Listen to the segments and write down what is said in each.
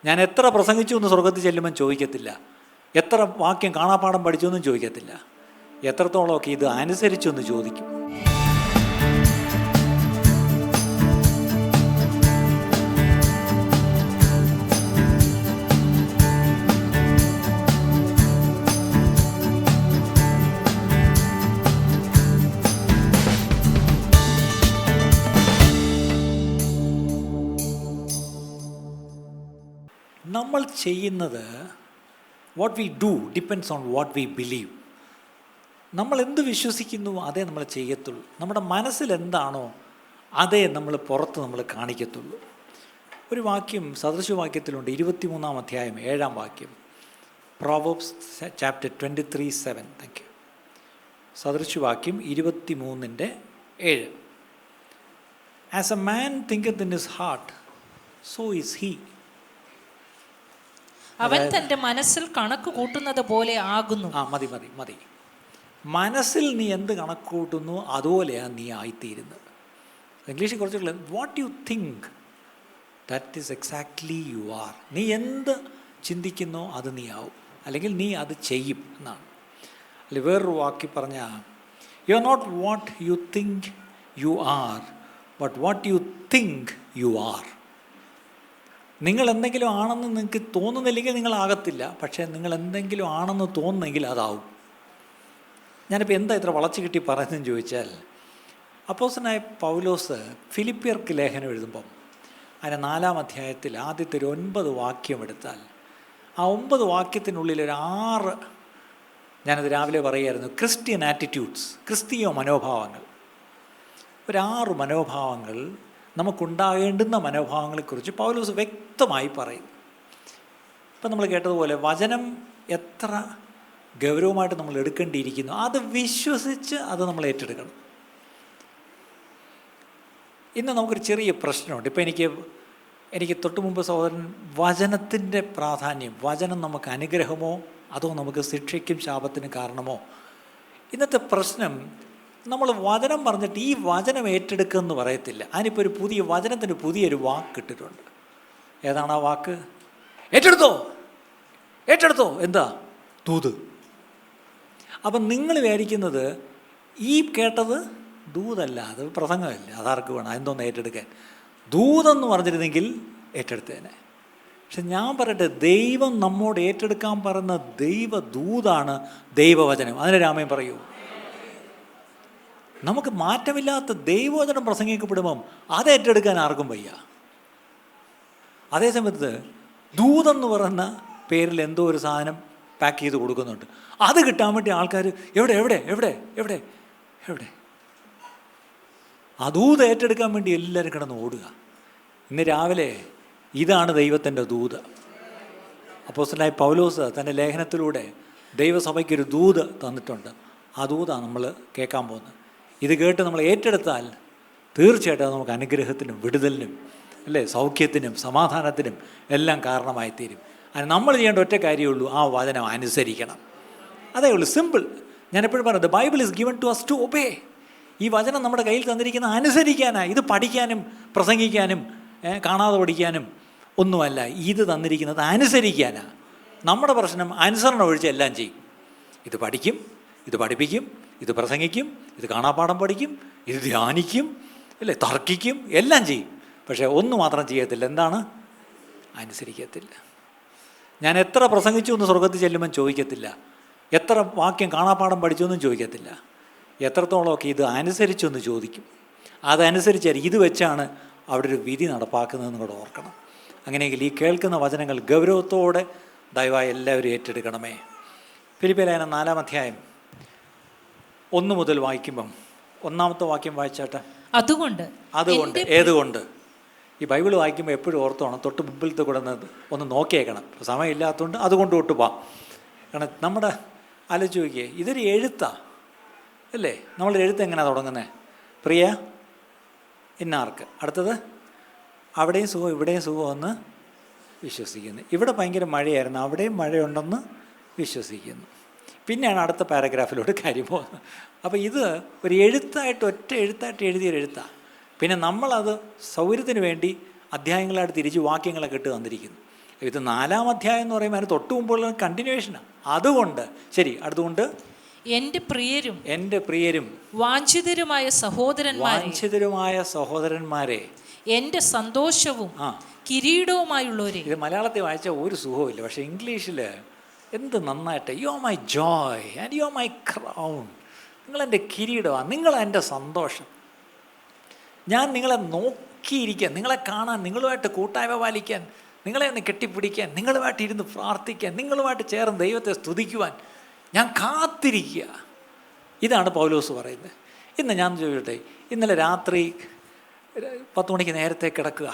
ഞാൻ എത്ര പ്രസംഗിച്ചു എന്ന് സ്വർഗത്തിൽ ചെല്ലുമ്പം ചോദിക്കത്തില്ല. എത്ര വാക്യം കാണാപ്പാഠം പഠിച്ചു എന്നും ചോദിക്കത്തില്ല. എത്രത്തോളമൊക്കെ ഇത് അനുസരിച്ചു എന്ന് ചോദിക്കും. നമ്മൾ ചെയ്യുന്നത്, what we do depends on what we believe. നമ്മൾ എന്ത് വിശ്വസിക്കുന്നു അതേ നമ്മൾ ചെയ്യത്തുള്ളൂ. നമ്മുടെ മനസ്സിൽ എന്താണോ അതേ നമ്മൾ പുറത്ത് നമ്മൾ കാണിക്കത്തുള്ളൂ. ഒരു വാക്യം സദൃശവാക്യത്തിലുണ്ട്, 23-ാം അധ്യായം 7-ാം വാക്യം, പ്രോവേർബ്സ് ചാപ്റ്റർ 23:7. Thank you. സദൃശവാക്യം 23:7. As a man thinketh in his heart, so is he. അവൻ തന്റെ മനസ്സിൽ കണക്ക് കൂട്ടുന്നത് പോലെ ആകുന്നു. മതി മതി മതി. മനസ്സിൽ നീ എന്ത് കണക്ക് കൂട്ടുന്നു അതുപോലെയാണ് നീ ആയിത്തീരുന്നത്. ഇംഗ്ലീഷിൽ കുറച്ചുള്ള what you think that is exactly you are. നീ എന്ത് ചിന്തിക്കുന്നോ അത് നീ ആവും, അല്ലെങ്കിൽ നീ അത് ചെയ്യും എന്നാണ്. അല്ലെങ്കിൽ വേറൊരു വാക്കി പറഞ്ഞാൽ, you are not what you think you are, but what you think you are. നിങ്ങൾ എന്തെങ്കിലും ആണെന്ന് നിങ്ങൾക്ക് തോന്നുന്നില്ലെങ്കിൽ നിങ്ങളാകത്തില്ല, പക്ഷേ നിങ്ങൾ എന്തെങ്കിലും ആണെന്ന് തോന്നുന്നെങ്കിൽ അതാവും. ഞാനിപ്പോൾ എന്താ ഇത്ര വളച്ചു കിട്ടി പറയുന്നതെന്ന് ചോദിച്ചാൽ, അപ്പോസ്തലനായ പൗലോസ് ഫിലിപ്പിയർക്ക് ലേഖനം എഴുതുമ്പം അതിന് 4-ാം അധ്യായത്തിൽ ആദ്യത്തെ ഒരു 9 വാക്യം എടുത്താൽ, ആ 9 വാക്യത്തിനുള്ളിൽ ഒരു 6, ഞാനത് രാവിലെ പറയുമായിരുന്നു, ക്രിസ്ത്യൻ ആറ്റിറ്റ്യൂഡ്സ്, ക്രിസ്തീയ മനോഭാവങ്ങൾ. ഒരു 6 മനോഭാവങ്ങൾ, നമുക്കുണ്ടാകേണ്ടുന്ന മനോഭാവങ്ങളെക്കുറിച്ച് പൗലോസ് വ്യക്തമായി പറയും. ഇപ്പം നമ്മൾ കേട്ടതുപോലെ വചനം എത്ര ഗൗരവമായിട്ട് നമ്മൾ എടുക്കേണ്ടിയിരിക്കുന്നു, അത് വിശ്വസിച്ച് അത് നമ്മൾ ഏറ്റെടുക്കണം. ഇന്ന് നമുക്കൊരു ചെറിയ പ്രശ്നമുണ്ട്. ഇപ്പം എനിക്ക് തൊട്ട് മുമ്പ് സഹോദരൻ വചനത്തിൻ്റെ പ്രാധാന്യം, വചനം നമുക്ക് അനുഗ്രഹമോ അതോ നമുക്ക് ശിക്ഷയ്ക്കും ശാപത്തിനും കാരണമോ. ഇന്നത്തെ പ്രശ്നം, നമ്മൾ വചനം പറഞ്ഞിട്ട് ഈ വചനം ഏറ്റെടുക്കുമെന്ന് പറയത്തില്ല. അതിനിപ്പോൾ ഒരു പുതിയ വചനത്തിന് പുതിയൊരു വാക്ക് ഇട്ടിട്ടുണ്ട്. ഏതാണ് ആ വാക്ക്? ഏറ്റെടുത്തോ, ഏറ്റെടുത്തോ. എന്താ? ദൂത്. അപ്പം നിങ്ങൾ വിചാരിക്കുന്നത് ഈ കേട്ടത് ദൂതല്ല, അത് പ്രസംഗമല്ല, അതാർക്ക് വേണം, അതെന്തോന്ന് ഏറ്റെടുക്കാൻ. ദൂതെന്ന് പറഞ്ഞിരുന്നെങ്കിൽ ഏറ്റെടുത്തേനെ. പക്ഷെ ഞാൻ പറയട്ടെ, ദൈവം നമ്മോട് ഏറ്റെടുക്കാൻ പറയുന്ന ദൈവദൂതാണ് ദൈവവചനം. അതിന് രാമൻ പറയൂ. നമുക്ക് മാറ്റമില്ലാത്ത ദൈവവചനം പ്രസംഗിക്കപ്പെടുമ്പം അത് ഏറ്റെടുക്കാൻ ആർക്കും വയ്യ. അതേസമയത്ത് ദൂതെന്ന് പറയുന്ന പേരിൽ എന്തോ ഒരു സാധനം പാക്ക് ചെയ്ത് കൊടുക്കുന്നുണ്ട്. അത് കിട്ടാൻ വേണ്ടി ആൾക്കാർ എവിടെ എവിടെ എവിടെ എവിടെ എവിടെ ആ ദൂത് ഏറ്റെടുക്കാൻ വേണ്ടി എല്ലാവരും കിടന്ന് ഓടുക. ഇന്ന് രാവിലെ ഇതാണ് ദൈവത്തിൻ്റെ ദൂത്. അപ്പോസ്തലനായ പൗലോസ് തൻ്റെ ലേഖനത്തിലൂടെ ദൈവസഭയ്ക്കൊരു ദൂത് തന്നിട്ടുണ്ട്. ആ ദൂതാണ് നമ്മൾ കേൾക്കാൻ പോകുന്നത്. ഇത് കേട്ട് നമ്മൾ ഏറ്റെടുത്താൽ തീർച്ചയായിട്ടും അത് നമുക്ക് അനുഗ്രഹത്തിനും വിടുതലിനും, അല്ലേ, സൗഖ്യത്തിനും സമാധാനത്തിനും എല്ലാം കാരണമായി തീരും. അത് നമ്മൾ ചെയ്യേണ്ട ഒറ്റ കാര്യമുള്ളൂ, ആ വചനം അനുസരിക്കണം. അതേ ഉള്ളൂ, സിമ്പിൾ. ഞാൻ എപ്പോഴും പറയുന്നത്, Bible is given to us to obey. ഈ വചനം നമ്മുടെ കയ്യിൽ തന്നിരിക്കുന്ന അനുസരിക്കാനാണ്. ഇത് പഠിക്കാനും പ്രസംഗിക്കാനും കാണാതെ പഠിക്കാനും ഒന്നുമല്ല. ഇത് തന്നിരിക്കുന്നത് അനുസരിക്കാനാണ്. നമ്മുടെ പ്രശ്നം അനുസരണം ഒഴിച്ച് എല്ലാം ചെയ്യും. ഇത് പഠിക്കും, ഇത് പഠിപ്പിക്കും, ഇത് പ്രസംഗിക്കും, ഇത് കാണാപ്പാഠം പഠിക്കും, ഇത് ധ്യാനിക്കും, അല്ലേ, തർക്കിക്കും, എല്ലാം ചെയ്യും. പക്ഷേ ഒന്ന് മാത്രം ചെയ്യത്തില്ല. എന്താണ്? അനുസരിക്കത്തില്ല. ഞാൻ എത്ര പ്രസംഗിച്ചു എന്ന് സ്വർഗത്തിൽ ചെല്ലുമ്പം ചോദിക്കത്തില്ല. എത്ര വാക്യം കാണാപ്പാഠം പഠിച്ചു എന്നും ചോദിക്കത്തില്ല. എത്രത്തോളമൊക്കെ ഇത് അനുസരിച്ചു എന്ന് ചോദിക്കും. അതനുസരിച്ചായിരിക്കും. ഇത് വെച്ചാണ് അവിടെ ഒരു വിധി നടപ്പാക്കുന്നതെന്ന് കൂടെ ഓർക്കണം. അങ്ങനെയെങ്കിൽ ഈ കേൾക്കുന്ന വചനങ്ങൾ ഗൗരവത്തോടെ ദയവായി എല്ലാവരും ഏറ്റെടുക്കണമേ. ഫിലിപ്പിയർ ലേഖനം 4-ാം അധ്യായം 1 മുതൽ വായിക്കുമ്പം 1-ാമത്തെ വാക്യം വായിച്ചാട്ടെ. അതുകൊണ്ട് ഏതുകൊണ്ട്. ഈ ബൈബിൾ വായിക്കുമ്പോൾ എപ്പോഴും ഓർത്തോണം, തൊട്ട് മുമ്പിലത്തെ കൂടെ ഒന്ന് നോക്കിയേക്കണം. സമയമില്ലാത്തതുകൊണ്ട് അതുകൊണ്ട് തൊട്ട് പോവാം. കാരണം നമ്മുടെ ആലോചിച്ച് നോക്കിയേ, ഇതൊരു എഴുത്താണ്, അല്ലേ? നമ്മൾ എഴുത്ത് എങ്ങനെയാണ് തുടങ്ങുന്നത്? പ്രിയ ഇന്നാർക്ക്, അടുത്തത് അവിടെയും സുഖം ഇവിടെയും സുഖമെന്ന് വിശ്വസിക്കുന്നു. ഇവിടെ ഭയങ്കര മഴയായിരുന്നു, അവിടെയും മഴയുണ്ടെന്ന് വിശ്വസിക്കുന്നു. പിന്നെയാണ് അടുത്ത പാരഗ്രാഫിലോട്ട് കാര്യം പോകുന്നത്. അപ്പോൾ ഇത് ഒരു എഴുത്തായിട്ട്, ഒറ്റ എഴുത്തായിട്ട് എഴുതിയൊരു എഴുത്താണ്. പിന്നെ നമ്മളത് സൗകര്യത്തിന് വേണ്ടി അധ്യായങ്ങളായിട്ട് തിരിച്ച് വാക്യങ്ങളൊക്കെ ഇട്ട് തന്നിരിക്കുന്നു. ഇത് 4-ാം അധ്യായം എന്ന് പറയുമ്പോൾ അതിന് തൊട്ട് മുമ്പുള്ള കണ്ടിന്യൂവേഷനാണ്. അതുകൊണ്ട് ശരി, അടുത്തുകൊണ്ട് എൻ്റെ പ്രിയരും വാഞ്ചിതരുമായ സഹോദരന്മാരെ എൻ്റെ സന്തോഷവും കിരീടവുമായുള്ളവരെ. ഇത് മലയാളത്തിൽ വായിച്ച ഒരു സുഖമില്ല, പക്ഷെ ഇംഗ്ലീഷിൽ എന്ത് നന്നായിട്ട്, you are my joy and you are my crown. നിങ്ങളെൻ്റെ കിരീടമാണ്, നിങ്ങളെൻ്റെ സന്തോഷം. ഞാൻ നിങ്ങളെ നോക്കിയിരിക്കാൻ, നിങ്ങളെ കാണാൻ, നിങ്ങളുമായിട്ട് കൂട്ടായ്മ പാലിക്കാൻ, നിങ്ങളെ ഒന്ന് കെട്ടിപ്പിടിക്കാൻ, നിങ്ങളുമായിട്ട് ഇരുന്ന് പ്രാർത്ഥിക്കാൻ, നിങ്ങളുമായിട്ട് ചേർന്ന് ദൈവത്തെ സ്തുതിക്കുവാൻ ഞാൻ കാത്തിരിക്കുക. ഇതാണ് പൗലോസ് പറയുന്നത്. ഇന്ന് ഞാൻ ചോദിച്ചോട്ടെ, ഇന്നലെ രാത്രി 10 മണിക്ക് നേരത്തെ കിടക്കുക,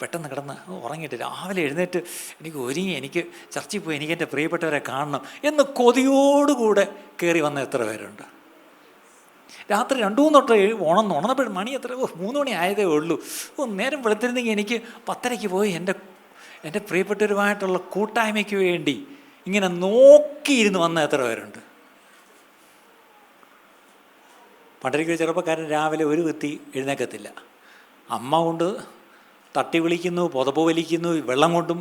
പെട്ടെന്ന് കിടന്ന് ഉറങ്ങിയിട്ട് രാവിലെ എഴുന്നേറ്റ് എനിക്ക് ചർച്ചിൽ പോയി എനിക്ക് എൻ്റെ പ്രിയപ്പെട്ടവരെ കാണണം എന്ന് കൊതിയോടുകൂടെ കയറി വന്ന എത്ര പേരുണ്ട്? രാത്രി 2-3 തൊട്ട് ഉണർന്നപ്പോൾ മണി എത്ര 3 മണി ആയതേ ഉള്ളൂ. നേരം വെളുത്തിരുന്നെങ്കിൽ എനിക്ക് 10:30 പോയി എൻ്റെ പ്രിയപ്പെട്ടവരുമായിട്ടുള്ള കൂട്ടായ്മയ്ക്ക് വേണ്ടി ഇങ്ങനെ നോക്കിയിരുന്ന് വന്ന എത്ര പേരുണ്ട്? പണ്ടൊരിക്കൽ ചെറുപ്പക്കാരൻ രാവിലെ ഒരു വ്യക്തി എഴുന്നേക്കത്തില്ല. അമ്മ കൊണ്ട് തട്ടി വിളിക്കുന്നു, പുതപ്പ് വലിക്കുന്നു, വെള്ളം കൊണ്ടും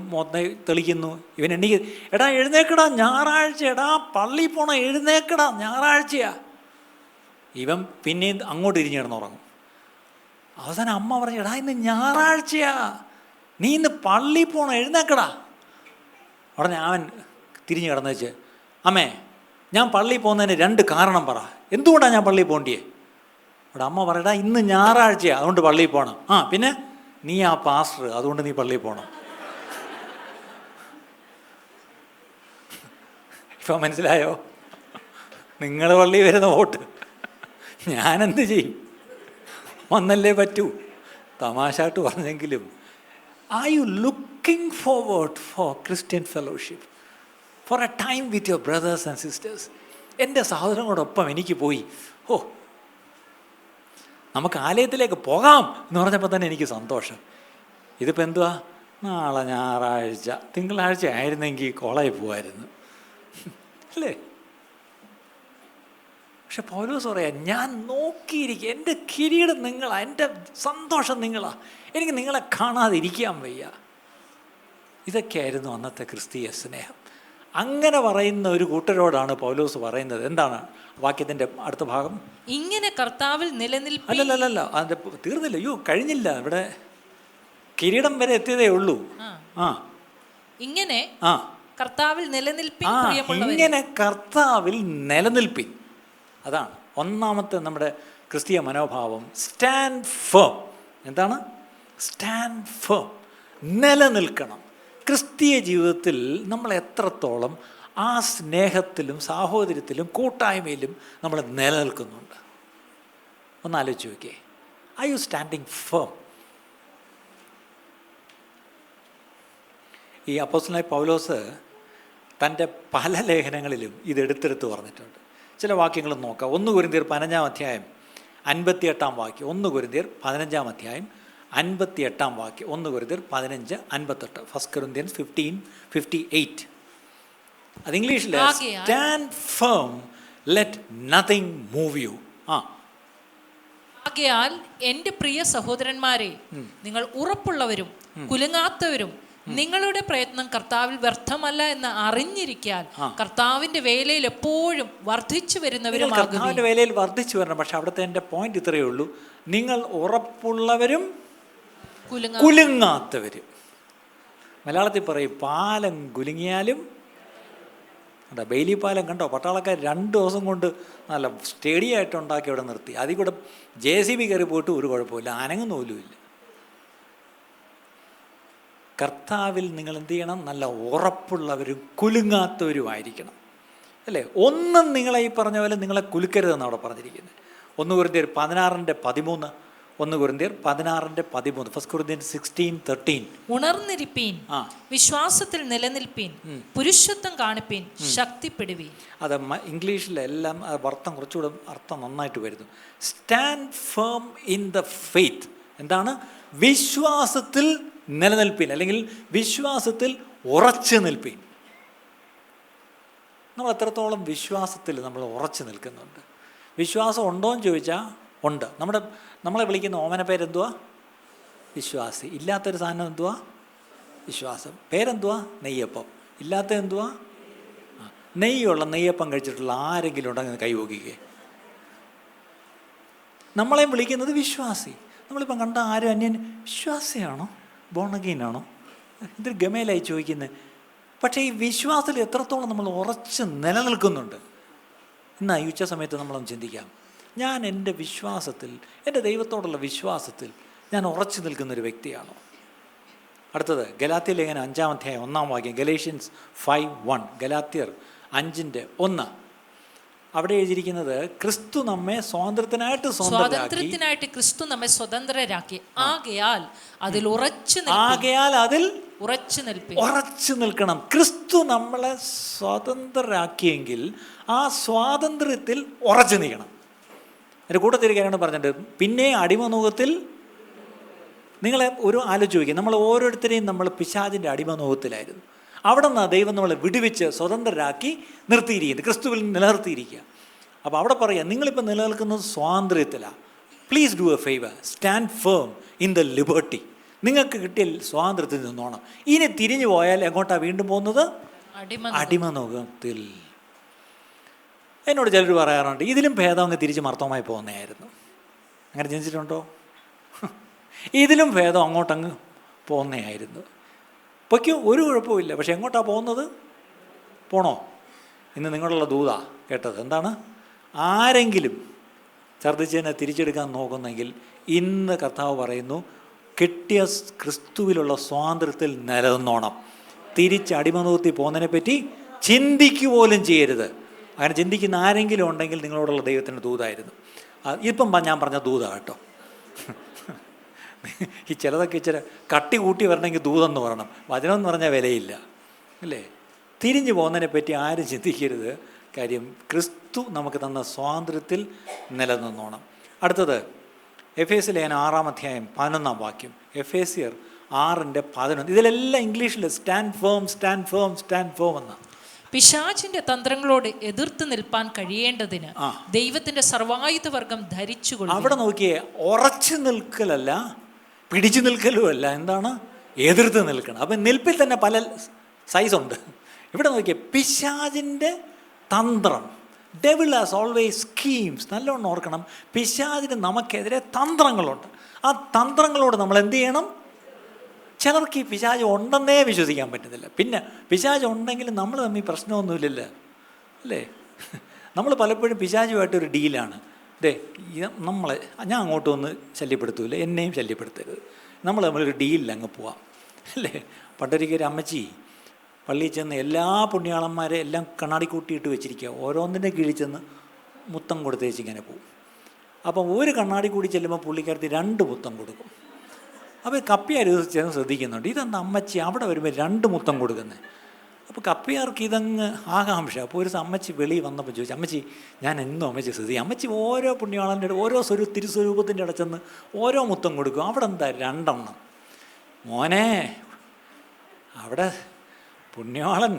തെളിക്കുന്നു. ഇവൻ എണീക്ക്, എടാ എഴുന്നേക്കടാ, ഞായറാഴ്ച, എടാ പള്ളിയിൽ പോണ, എഴുന്നേക്കടാ, ഞായറാഴ്ചയാ. ഇവൻ പിന്നെയും അങ്ങോട്ട് തിരിഞ്ഞു കിടന്നുറങ്ങും. അവസാനം അമ്മ പറഞ്ഞു, എടാ ഇന്ന് ഞായറാഴ്ചയാ, നീ ഇന്ന് പള്ളിയിൽ പോണ, എഴുന്നേക്കടാ. ഉടനെ അവൻ തിരിഞ്ഞു കിടന്നു വെച്ച്, അമ്മേ ഞാൻ പള്ളിയിൽ പോകുന്നതിന് 2 കാരണം പറ, എന്തുകൊണ്ടാണ് ഞാൻ പള്ളിയിൽ പോകണ്ടിയേ? അവിടെ അമ്മ പറയടാ ഇന്ന് ഞായറാഴ്ചയാണ്, അതുകൊണ്ട് പള്ളിയിൽ പോകണം. പിന്നെ നീ ആ പാസ്റ്റർ, അതുകൊണ്ട് നീ പള്ളിയിൽ പോകണം. ഇപ്പം മനസ്സിലായോ? നിങ്ങൾ പള്ളിയിൽ വരുന്ന വോട്ട് ഞാനെന്ത് ചെയ്യും? വന്നല്ലേ പറ്റൂ. തമാശായിട്ട് പറഞ്ഞെങ്കിലും, are you looking forward for Christian fellowship, for a time with your brothers and sisters? എൻ്റെ സഹോദരങ്ങളോടൊപ്പം എനിക്ക് പോയി നമുക്ക് ആലയത്തിലേക്ക് പോകാം എന്ന് പറഞ്ഞപ്പോൾ തന്നെ എനിക്ക് സന്തോഷം. ഇതിപ്പോൾ എന്തുവാ, നാളെ ഞായറാഴ്ച, തിങ്കളാഴ്ച ആയിരുന്നെങ്കിൽ കോളേജിൽ പോകുമായിരുന്നു അല്ലേ? പക്ഷെ പൗലോസ് പറയാ, ഞാൻ നോക്കിയിരിക്കുക, എൻ്റെ കിരീടം നിങ്ങളാ, എൻ്റെ സന്തോഷം നിങ്ങളാ, എനിക്ക് നിങ്ങളെ കാണാതിരിക്കാൻ വയ്യ. ഇതൊക്കെയായിരുന്നു അന്നത്തെ ക്രിസ്തീയ സ്നേഹം. അങ്ങനെ പറയുന്ന ഒരു കൂട്ടരോടാണ് പൗലോസ് പറയുന്നത്. എന്താണ് വാക്യത്തിൻ്റെ അടുത്ത ഭാഗം? ഇങ്ങനെ കർത്താവിൽ നിലനിൽപ്പ്. അല്ലല്ല, അതിൻ്റെ തീർന്നില്ല, കഴിഞ്ഞില്ല. ഇവിടെ കിരീടം വരെ എത്തിയതേ ഉള്ളൂ. ഇങ്ങനെ കർത്താവിൽ നിലനിൽപ്പിൻ. ഇങ്ങനെ കർത്താവിൽ നിലനിൽപ്പിൻ. അതാണ് ഒന്നാമത്തെ നമ്മുടെ ക്രിസ്തീയ മനോഭാവം. Stand firm. എന്താണ് സ്റ്റാൻഡ് ഫേം? നിലനിൽക്കണം. ക്രിസ്തീയ ജീവിതത്തിൽ നമ്മൾ എത്രത്തോളം ആ സ്നേഹത്തിലും സാഹോദര്യത്തിലും കൂട്ടായ്മയിലും നമ്മൾ നിലനിൽക്കുന്നുണ്ട് ഒന്ന് ആലോചിച്ച് നോക്കിയേ. Are you standing firm? ഈ അപ്പോസ്തലനായ പൗലോസ് തൻ്റെ പല ലേഖനങ്ങളിലും ഇതെടുത്തെടുത്ത് പറഞ്ഞിട്ടുണ്ട്. ചില വാക്യങ്ങൾ നോക്കാം. 1 കൊരിന്ത്യർ 15-ാം അധ്യായം 58-ാം വാക്യം. 1 കൊരിന്ത്യർ 15-ാം അധ്യായം 58-ാം വാക്യം. 1 കൊരിന്ത്യർ 15:58. 1 Corinthians 15:58. അത് ഇംഗ്ലീഷിൽ stand firm, let nothing move you. ആകയാൽ എൻ്റെ പ്രിയ സഹോദരന്മാരെ, നിങ്ങൾ ഉറപ്പുള്ളവരും കുലുങ്ങാത്തവരും നിങ്ങളുടെ പ്രയത്നം കർത്താവിൽ വ്യർത്ഥമല്ല എന്ന് അറിഞ്ഞിരിക്കാൻ കർത്താവിന്റെ വേലയിൽ എപ്പോഴും വർദ്ധിച്ചു വരുന്നവരും. കർത്താവിന്റെ വേലയിൽ വർദ്ധിച്ചു വരണം. പക്ഷെ അവിടുത്തെ എൻ്റെ പോയിന്റ് ഇത്രയേ ഉള്ളൂ, നിങ്ങൾ ഉറപ്പുള്ളവരും കുലുങ്ങാത്തവരും. മലയാളത്തിൽ പറയും പാലം കുലുങ്ങിയാലും. ബെയിലി പാലം കണ്ടോ? പട്ടാളക്കാർ 2 ദിവസം കൊണ്ട് നല്ല സ്റ്റഡിയായിട്ട് ഉണ്ടാക്കി അവിടെ നിർത്തി. അതിൽ കൂടെ JCB കയറി പോയിട്ട് ഒരു കുഴപ്പമില്ല, അനങ്ങുന്ന പോലുമില്ല. കർത്താവിൽ നിങ്ങൾ എന്ത് ചെയ്യണം? നല്ല ഉറപ്പുള്ളവരും കുലുങ്ങാത്തവരുമായിരിക്കണം, അല്ലേ? ഒന്നും നിങ്ങളെ ഈ പറഞ്ഞ പോലെ നിങ്ങളെ കുലുക്കരുതെന്ന് അവിടെ പറഞ്ഞിരിക്കുന്നത്. 1 കൊരിന്ത്യർ 16:13. 1 കൊരിന്ത്യർ 16:13. 1 Corinthians 16:13. ഉണർന്നിരിപ്പീൻ, വിശ്വാസത്തിൽ നിലനിൽപ്പീൻ, പുരുഷത്വം കാണിപ്പീൻ, ശക്തിപ്പെടുവീൻ. അത് ഇംഗ്ലീഷിലെല്ലാം അർത്ഥം കുറച്ചുകൂടെ അർത്ഥം നന്നായിട്ട് വരുന്നു. Stand firm in the faith. എന്താണ്? വിശ്വാസത്തിൽ നിലനിൽപ്പീൻ, അല്ലെങ്കിൽ വിശ്വാസത്തിൽ ഉറച്ചു നിൽപ്പീൻ. നമ്മൾ എത്രത്തോളം വിശ്വാസത്തിൽ നമ്മൾ ഉറച്ചു നിൽക്കുന്നുണ്ട്? വിശ്വാസം ഉണ്ടോ എന്ന് ചോദിച്ചാൽ ഉണ്ട്. നമ്മളെ വിളിക്കുന്ന ഓമന പേരെന്തുവാ? വിശ്വാസി. ഇല്ലാത്തൊരു സാധനം എന്തുവാ? വിശ്വാസം. പേരെന്തുവാ? നെയ്യപ്പം. ഇല്ലാത്ത എന്തുവാ? നെയ്യുള്ള നെയ്യപ്പം കഴിച്ചിട്ടുള്ള ആരെങ്കിലും ഉണ്ടെങ്കിൽ കൈ നോക്കിക്കേ. നമ്മളെയും വിളിക്കുന്നത് വിശ്വാസി. നമ്മളിപ്പം കണ്ട ആരും അന്യൻ വിശ്വാസിയാണോ, ബോണഗീനാണോ, ഇതൊരു ഗമയിലായി ചോദിക്കുന്നത്. പക്ഷേ ഈ വിശ്വാസത്തിൽ എത്രത്തോളം നമ്മൾ ഉറച്ച് നിലനിൽക്കുന്നുണ്ട് ഇന്ന് ഈ ഉച്ച സമയത്ത് നമ്മളൊന്ന് ചിന്തിക്കാം. ഞാൻ എൻ്റെ വിശ്വാസത്തിൽ, എൻ്റെ ദൈവത്തോടുള്ള വിശ്വാസത്തിൽ ഞാൻ ഉറച്ചു നിൽക്കുന്നൊരു വ്യക്തിയാണോ? അടുത്തത് ഗലാത്യ ലേഖനം 5-ാം അധ്യായം 1-ാം വാക്യം, ഗലേഷ്യൻസ് 5:1. ഗലാത്യർ 5:1. അവിടെ എഴുതിയിരിക്കുന്നത് ക്രിസ്തു നമ്മെ സ്വാതന്ത്ര്യത്തിനായിട്ട് ക്രിസ്തു നമ്മെ സ്വതന്ത്രരാക്കി, ആകയാൽ അതിൽ ഉറച്ചു നിൽക്കണം. ക്രിസ്തു നമ്മളെ സ്വതന്ത്രരാക്കിയെങ്കിൽ ആ സ്വാതന്ത്ര്യത്തിൽ ഉറച്ചു നിൽക്കണം. എൻ്റെ കൂട്ടത്തിരിക്കാനാണ് പറഞ്ഞിട്ട്, പിന്നെ അടിമനോഹത്തിൽ നിങ്ങളെ ഒരു ആലോചിച്ച് നോക്കി, നമ്മൾ ഓരോരുത്തരെയും നമ്മൾ പിശാചിൻ്റെ അടിമനോഹത്തിലായിരുന്നു. അവിടെ നിന്ന് ദൈവം നമ്മളെ വിടുവിച്ച് സ്വതന്ത്രരാക്കി നിർത്തിയിരിക്കുന്നത്, ക്രിസ്തുവിൽ നിലനിർത്തിയിരിക്കുക. അപ്പോൾ അവിടെ പറയാം, നിങ്ങളിപ്പോൾ നിലനിൽക്കുന്നത് സ്വാതന്ത്ര്യത്തിലാണ്. Please do a favour, stand firm in the liberty. നിങ്ങൾക്ക് കിട്ടിയ സ്വാതന്ത്ര്യത്തിൽ നിന്നോണം. ഇനി തിരിഞ്ഞു പോയാൽ എങ്ങോട്ടാണ് വീണ്ടും പോകുന്നത്? അടിമനോഹത്തിൽ. എന്നോട് ചിലർ പറയാറുണ്ട്, ഇതിലും ഭേദം അങ്ങ് തിരിച്ച് മർത്തമായി പോകുന്നതായിരുന്നു. അങ്ങനെ ചിന്തിച്ചിട്ടുണ്ടോ? ഇതിലും ഭേദം അങ്ങോട്ടങ്ങ് പോകുന്നതായിരുന്നു. പൊയ്ക്കും, ഒരു കുഴപ്പമില്ല. പക്ഷെ എങ്ങോട്ടാണ് പോകുന്നത്? പോണോ? ഇന്ന് നിങ്ങളുള്ള ദൂതാ കേട്ടത്. എന്താണ്? ആരെങ്കിലും ഛർദ്ദിച്ചതിനെ തിരിച്ചെടുക്കാൻ നോക്കുന്നെങ്കിൽ ഇന്ന് കർത്താവ് പറയുന്നു, കിട്ടിയ ക്രിസ്തുവിലുള്ള സ്വാതന്ത്ര്യത്തിൽ നിലനിന്നോണം. തിരിച്ച് അടിമനോഹത്തിൽ പോകുന്നതിനെ പറ്റി ചിന്തിക്കുക പോലും ചെയ്യരുത്. അങ്ങനെ ചിന്തിക്കുന്ന ആരെങ്കിലും ഉണ്ടെങ്കിൽ നിങ്ങളോടുള്ള ദൈവത്തിൻ്റെ ദൂതായിരുന്നു. ഇപ്പം ഞാൻ പറഞ്ഞ ദൂതാ കേട്ടോ. ഈ ചിലതൊക്കെ ഇച്ചിരി കട്ടി കൂട്ടി വരണമെങ്കിൽ ദൂതെന്ന് പറയണം. വചനം എന്ന് പറഞ്ഞാൽ വിലയില്ല അല്ലേ? തിരിഞ്ഞു പോകുന്നതിനെ പറ്റി ആരും ചിന്തിക്കരുത്. കാര്യം ക്രിസ്തു നമുക്ക് തന്ന സ്വാതന്ത്ര്യത്തിൽ നിലനിന്നോണം. അടുത്തത് എഫേസ്യ ലേഖനം 6-ാം അധ്യായം 11-ാം വാക്യം. എഫേസ്യർ 6:11. ഇതിലെല്ലാം ഇംഗ്ലീഷിൽ stand firm, stand firm, stand firm എന്നാണ്. പിശാചിന്റെ തന്ത്രങ്ങളോട് എതിർത്ത് നിൽപ്പാൻ കഴിയേണ്ടതിന് ദൈവത്തിന്റെ സർവായുധ വർഗം ധരിച്ചുകൊള്ളുക. അവിടെ നോക്കിയേ, ഉറച്ചു നിൽക്കലല്ല, പിടിച്ചു നിൽക്കലുമല്ല, എന്താണ്? എതിർത്ത് നിൽക്കണം. അപ്പം നിൽപ്പിൽ തന്നെ പല സൈസുണ്ട്. ഇവിടെ നോക്കിയേ, പിശാചിൻ്റെ തന്ത്രം. Devil has always schemes. നല്ലോണം ഓർക്കണം, പിശാചിന് നമുക്കെതിരെ തന്ത്രങ്ങളുണ്ട്. ആ തന്ത്രങ്ങളോട് നമ്മൾ എന്ത് ചെയ്യണം? ചിലർക്ക് ഈ പിശാച് ഉണ്ടെന്നേ വിശ്വസിക്കാൻ പറ്റുന്നില്ല. പിന്നെ പിശാച് ഉണ്ടെങ്കിൽ നമ്മൾ തമ്മിൽ പ്രശ്നമൊന്നുമില്ലല്ലോ അല്ലേ? നമ്മൾ പലപ്പോഴും പിശാചുമായിട്ടൊരു ഡീലാണ്. നമ്മളെ ഞാൻ അങ്ങോട്ടും ഒന്ന് ശല്യപ്പെടുത്തൂല, എന്നെയും ശല്യപ്പെടുത്തരുത്. നമ്മൾ നമ്മളൊരു ഡീലിൽ അങ്ങ് പോവാം അല്ലേ? പണ്ടൊരിക്കൽ അമ്മച്ചി പള്ളിയിൽ ചെന്ന് എല്ലാ പുണ്യാളന്മാരെ എല്ലാം കണ്ണാടി കൂട്ടിയിട്ട് വെച്ചിരിക്കുക. ഓരോന്നിൻ്റെ കീഴിൽ ചെന്ന് മുത്തം കൊടുത്തേച്ച് ഇങ്ങനെ പോവും. അപ്പം ഒരു കണ്ണാടി കൂടി ചെല്ലുമ്പോൾ പുള്ളിക്കാരത്തി 2 മുത്തം കൊടുക്കും. അപ്പോൾ കപ്പിയാർ ചെന്ന് ശ്രദ്ധിക്കുന്നുണ്ട്, ഇതെന്താ അമ്മച്ചി അവിടെ വരുമ്പോൾ 2 മുത്തം കൊടുക്കുന്നത്? അപ്പോൾ കപ്പിയാർക്ക് ഇതങ്ങ് ആകാംക്ഷ. അപ്പോൾ ഒരു അമ്മച്ചി വെളിയിൽ വന്നപ്പോൾ ചോദിച്ചു, അമ്മച്ചി ഞാൻ എന്നും അമ്മച്ചി ശ്രദ്ധിക്കും. അമ്മച്ചി ഓരോ പുണ്യാളൻ്റെ ഓരോ തിരുസ്വരൂപത്തിൻ്റെ അവിടെ ചെന്ന് ഓരോ മുത്തം കൊടുക്കും. അവിടെ എന്താ 2 എണ്ണം? മോനെ, അവിടെ പുണ്യാളൻ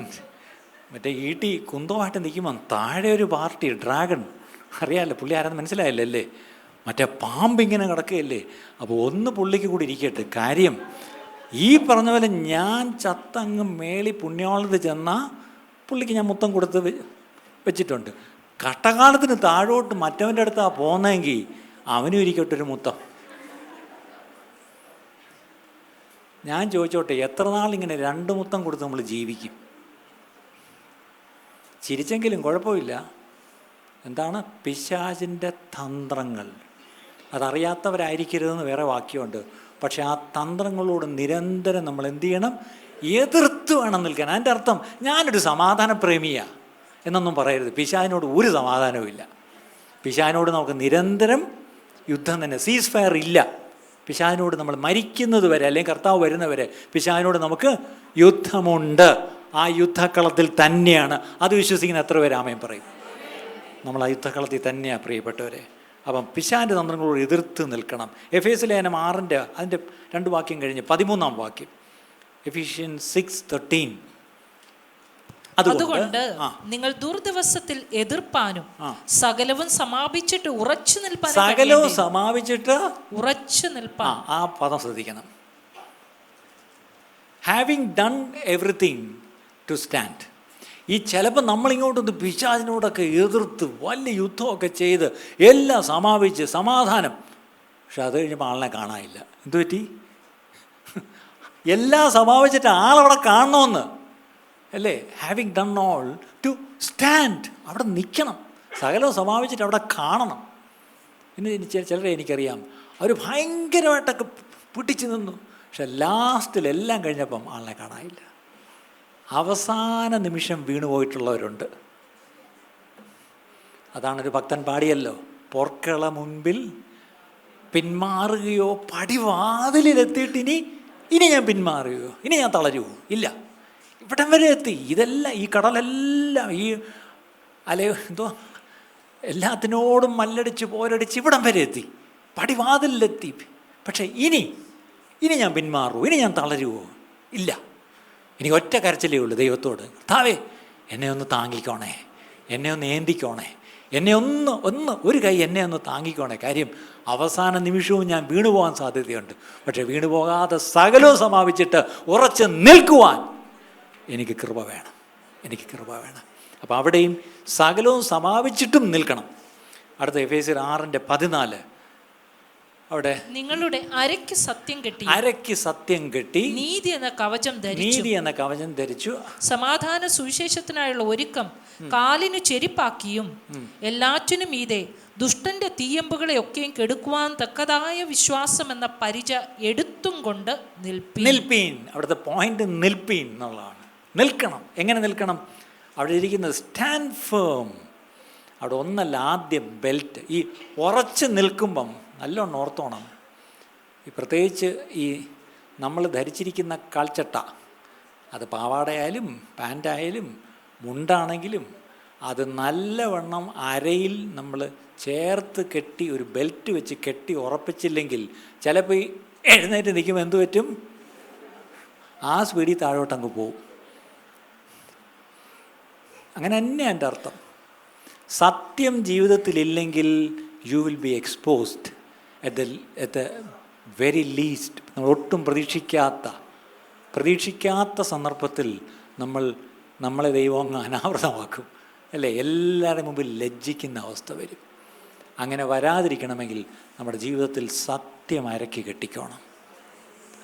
മറ്റേ ഈട്ടി കുന്തമായിട്ട് നിൽക്കുമ്പോൾ താഴെ ഒരു പാർട്ടി ഡ്രാഗൺ, അറിയാമല്ലോ പുള്ളി ആരാന്ന് മനസ്സിലായല്ലോ അല്ലേ? മറ്റേ പാമ്പിങ്ങനെ കിടക്കുകയല്ലേ. അപ്പോൾ ഒന്ന് പുള്ളിക്ക് കൂടി ഇരിക്കട്ടെ. കാര്യം ഈ പറഞ്ഞ പോലെ ഞാൻ ചത്തങ്ങ് മേളി പുണ്യാളത്ത് ചെന്നാൽ പുള്ളിക്ക് ഞാൻ മുത്തം കൊടുത്ത് വെച്ചിട്ടുണ്ട്. കട്ടകാലത്തിന് താഴോട്ട് മറ്റവൻ്റെ അടുത്താണ് പോകുന്നതെങ്കിൽ അവനും ഇരിക്കട്ടെ ഒരു മുത്തം. ഞാൻ ചോദിച്ചോട്ടെ, എത്ര നാളിങ്ങനെ 2 മുത്തം കൊടുത്ത് നമ്മൾ ജീവിക്കും? ചിരിച്ചെങ്കിലും കുഴപ്പമില്ല. എന്താണ്? പിശാചിൻ്റെ തന്ത്രങ്ങൾ. അതറിയാത്തവരായിരിക്കരുതെന്ന് വേറെ വാക്യമുണ്ട്. പക്ഷെ ആ തന്ത്രങ്ങളോട് നിരന്തരം നമ്മൾ എന്ത് ചെയ്യണം? എതിർത്ത് വേണം നിൽക്കാൻ. അതിൻ്റെ അർത്ഥം ഞാനൊരു സമാധാനപ്രേമിയാണ് എന്നൊന്നും പറയരുത്. പിശാചിനോട് ഒരു സമാധാനവും ഇല്ല. പിശാചിനോട് നമുക്ക് നിരന്തരം യുദ്ധം തന്നെ. സീസ് ഫയർ ഇല്ല. പിശാചിനോട് നമ്മൾ മരിക്കുന്നത് വരെ അല്ലെങ്കിൽ കർത്താവ് വരുന്നവരെ പിശാചിനോട് നമുക്ക് യുദ്ധമുണ്ട്. ആ യുദ്ധക്കളത്തിൽ തന്നെയാണ്. അത് വിശ്വസിക്കുന്ന എത്ര പേര് ആമേൻ പറയും? നമ്മൾ ആ യുദ്ധക്കളത്തിൽ തന്നെയാണ് പ്രിയപ്പെട്ടവരെ. അപ്പം പിശാചിൻ്റെ തന്ത്രങ്ങളോട് എതിർത്ത് നിൽക്കണം. എഫേസ്യ ലേഖനം 6 അതിൻ്റെ 2 വാക്യം കഴിഞ്ഞ് 13-ാം വാക്യം, എഫീഷ്യൻസ് 6:13. അതുകൊണ്ട് നിങ്ങൾ ദുർദിവസത്തിൽ എതിർപ്പാനും സകലവും സമാപിച്ചിട്ട് ഉറച്ചു നിൽപ്പാൻ. സകലവും സമാപിച്ചിട്ട് ഉറച്ചു നിൽപ്പാൻ. ആ പദം ശ്രദ്ധിക്കണം. Having done everything to stand. ഈ ചിലപ്പോൾ നമ്മളിങ്ങോട്ടൊന്ന് പിശാചിനോടൊക്കെ എതിർത്ത് വലിയ യുദ്ധമൊക്കെ ചെയ്ത് എല്ലാം സമാപിച്ച് സമാധാനം, പക്ഷെ അത് കഴിഞ്ഞപ്പോൾ ആളിനെ കാണാനില്ല. എന്തു പറ്റി? എല്ലാം സമാപിച്ചിട്ട് ആളവിടെ കാണണമെന്ന് അല്ലേ? Having done all to stand. അവിടെ നിൽക്കണം, സകലവും സമാപിച്ചിട്ട് അവിടെ കാണണം. പിന്നെ ചിലരെ എനിക്കറിയാം, അവർ ഭയങ്കരമായിട്ടൊക്കെ പിടിച്ചു നിന്നു, പക്ഷെ ലാസ്റ്റിലെല്ലാം കഴിഞ്ഞപ്പം ആളിനെ കാണാനില്ല. അവസാന നിമിഷം വീണുപോയിട്ടുള്ളവരുണ്ട്. അതാണൊരു ഭക്തൻ പാടിയല്ലോ, പോർക്കള മുൻപിൽ പിന്മാറുകയോ പടിവാതിലെത്തിയിട്ട് ഇനി ഞാൻ പിന്മാറുകയോ, ഇനി ഞാൻ തളരുമോ? ഇല്ല, ഇവിടം വരെ എത്തി. ഇതെല്ലാം ഈ കടലെല്ലാം ഈ എന്തോ എല്ലാത്തിനോടും മല്ലടിച്ച് പോരടിച്ച് ഇവിടം വരെ എത്തി, പടിവാതിലെത്തി. പക്ഷേ ഇനി ഞാൻ പിന്മാറുമോ, ഇനി ഞാൻ തളരുമോ? ഇല്ല. എനിക്ക് ഒറ്റ കരച്ചിലേ ഉള്ളൂ ദൈവത്തോട്, കർത്താവേ എന്നെ ഒന്ന് താങ്ങിക്കോണേ, എന്നെ ഒന്ന് ഏന്തിക്കോണേ, എന്നെ ഒന്ന് ഒരു കൈ എന്നെ ഒന്ന് താങ്ങിക്കോണേ. കാര്യം അവസാന നിമിഷവും ഞാൻ വീണുപോകാൻ സാധ്യതയുണ്ട്. പക്ഷേ വീണുപോകാതെ സകലവും സമാപിച്ചിട്ട് ഉറച്ച് നിൽക്കുവാൻ എനിക്ക് കൃപ വേണം, എനിക്ക് കൃപ വേണം. അപ്പോൾ അവിടെയും സകലവും സമാപിച്ചിട്ടും നിൽക്കണം. അടുത്ത എഫേസ്യർ 6:14 അവിടെ നിങ്ങളുടെ അരയ്ക്ക് സത്യം കെട്ടി നീതി എന്ന കവചം ധരിച്ചു സമാധാന സുവിശേഷത്തിനായുള്ള ഒരുക്കം കാലിന് ചെരിപ്പാക്കിയും എല്ലാറ്റിനും മീതെ ദുഷ്ടന്റെ തീയമ്പുകളെ ഒക്കെയും കെടുക്കുവാൻ തക്കതായ വിശ്വാസം എന്ന പരിച എടുത്തും കൊണ്ട് നിൽപ്പീൻ. അവിടുത്തെ പോയിന്റ് നിൽപ്പീൻ എന്നുള്ളതാണ്. നിൽക്കണം. എങ്ങനെ നിൽക്കണം? അവിടെ ഇരിക്കുന്നത് സ്റ്റാൻഡ് ഫേം. അവിടെ ഒന്നല്ല, ആദ്യം ബെൽറ്റ്. ഈ ഉറച്ച് നിൽക്കുമ്പം നല്ലോണം ഓർത്തോണം. ഈ പ്രത്യേകിച്ച് ഈ നമ്മൾ ധരിച്ചിരിക്കുന്ന കാൽച്ചട്ട, അത് പാവാടയായാലും പാൻ്റായാലും മുണ്ടാണെങ്കിലും അത് നല്ലവണ്ണം അരയിൽ നമ്മൾ ചേർത്ത് കെട്ടി ഒരു ബെൽറ്റ് വെച്ച് കെട്ടി ഉറപ്പിച്ചില്ലെങ്കിൽ ചിലപ്പോൾ ഈ എഴുന്നേറ്റ് നിൽക്കുമ്പോൾ എന്തു പറ്റും? ആ സ്പീഡിൽ താഴോട്ടങ്ങ് പോവും. അങ്ങനെ തന്നെ എൻ്റെ അർത്ഥം. സത്യം ജീവിതത്തിലില്ലെങ്കിൽ you will be exposed at the very least. നമ്മൾ ഒട്ടും പ്രതീക്ഷിക്കാത്ത സന്ദർഭത്തിൽ നമ്മളെ ദൈവം അങ്ങ് അനാവൃതമാക്കും അല്ലേ? എല്ലാവരുടെ മുമ്പിൽ ലജ്ജിക്കുന്ന അവസ്ഥ വരും. അങ്ങനെ വരാതിരിക്കണമെങ്കിൽ നമ്മുടെ ജീവിതത്തിൽ സത്യം അരക്കി കെട്ടിക്കോണം.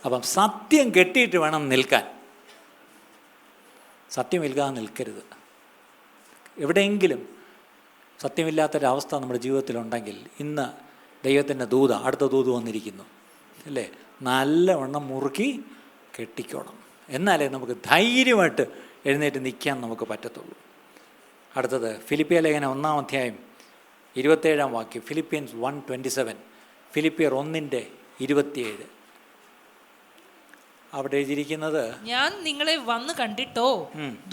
അപ്പം സത്യം കെട്ടിയിട്ട് വേണം നിൽക്കാൻ. സത്യമില്ലാതെ നിൽക്കരുത്. എവിടെയെങ്കിലും സത്യമില്ലാത്തൊരവസ്ഥ നമ്മുടെ ജീവിതത്തിലുണ്ടെങ്കിൽ ഇന്ന് ദൈവത്തിൻ്റെ അടുത്ത ദൂത് വന്നിരിക്കുന്നു അല്ലേ? നല്ലവണ്ണം മുറുക്കി കെട്ടിക്കോണം. എന്നാലേ നമുക്ക് ധൈര്യമായിട്ട് എഴുന്നേറ്റ് നിൽക്കാൻ നമുക്ക് പറ്റത്തുള്ളൂ. അടുത്തത് ഫിലിപ്പിയ ലേഖനം 1:27 ഫിലിപ്പിയൻസ് 1:27. ഫിലിപ്പിയർ 1:27 അവിടെ എഴുതിയിരിക്കുന്നത്, ഞാൻ നിങ്ങളെ വന്ന് കണ്ടിട്ടോ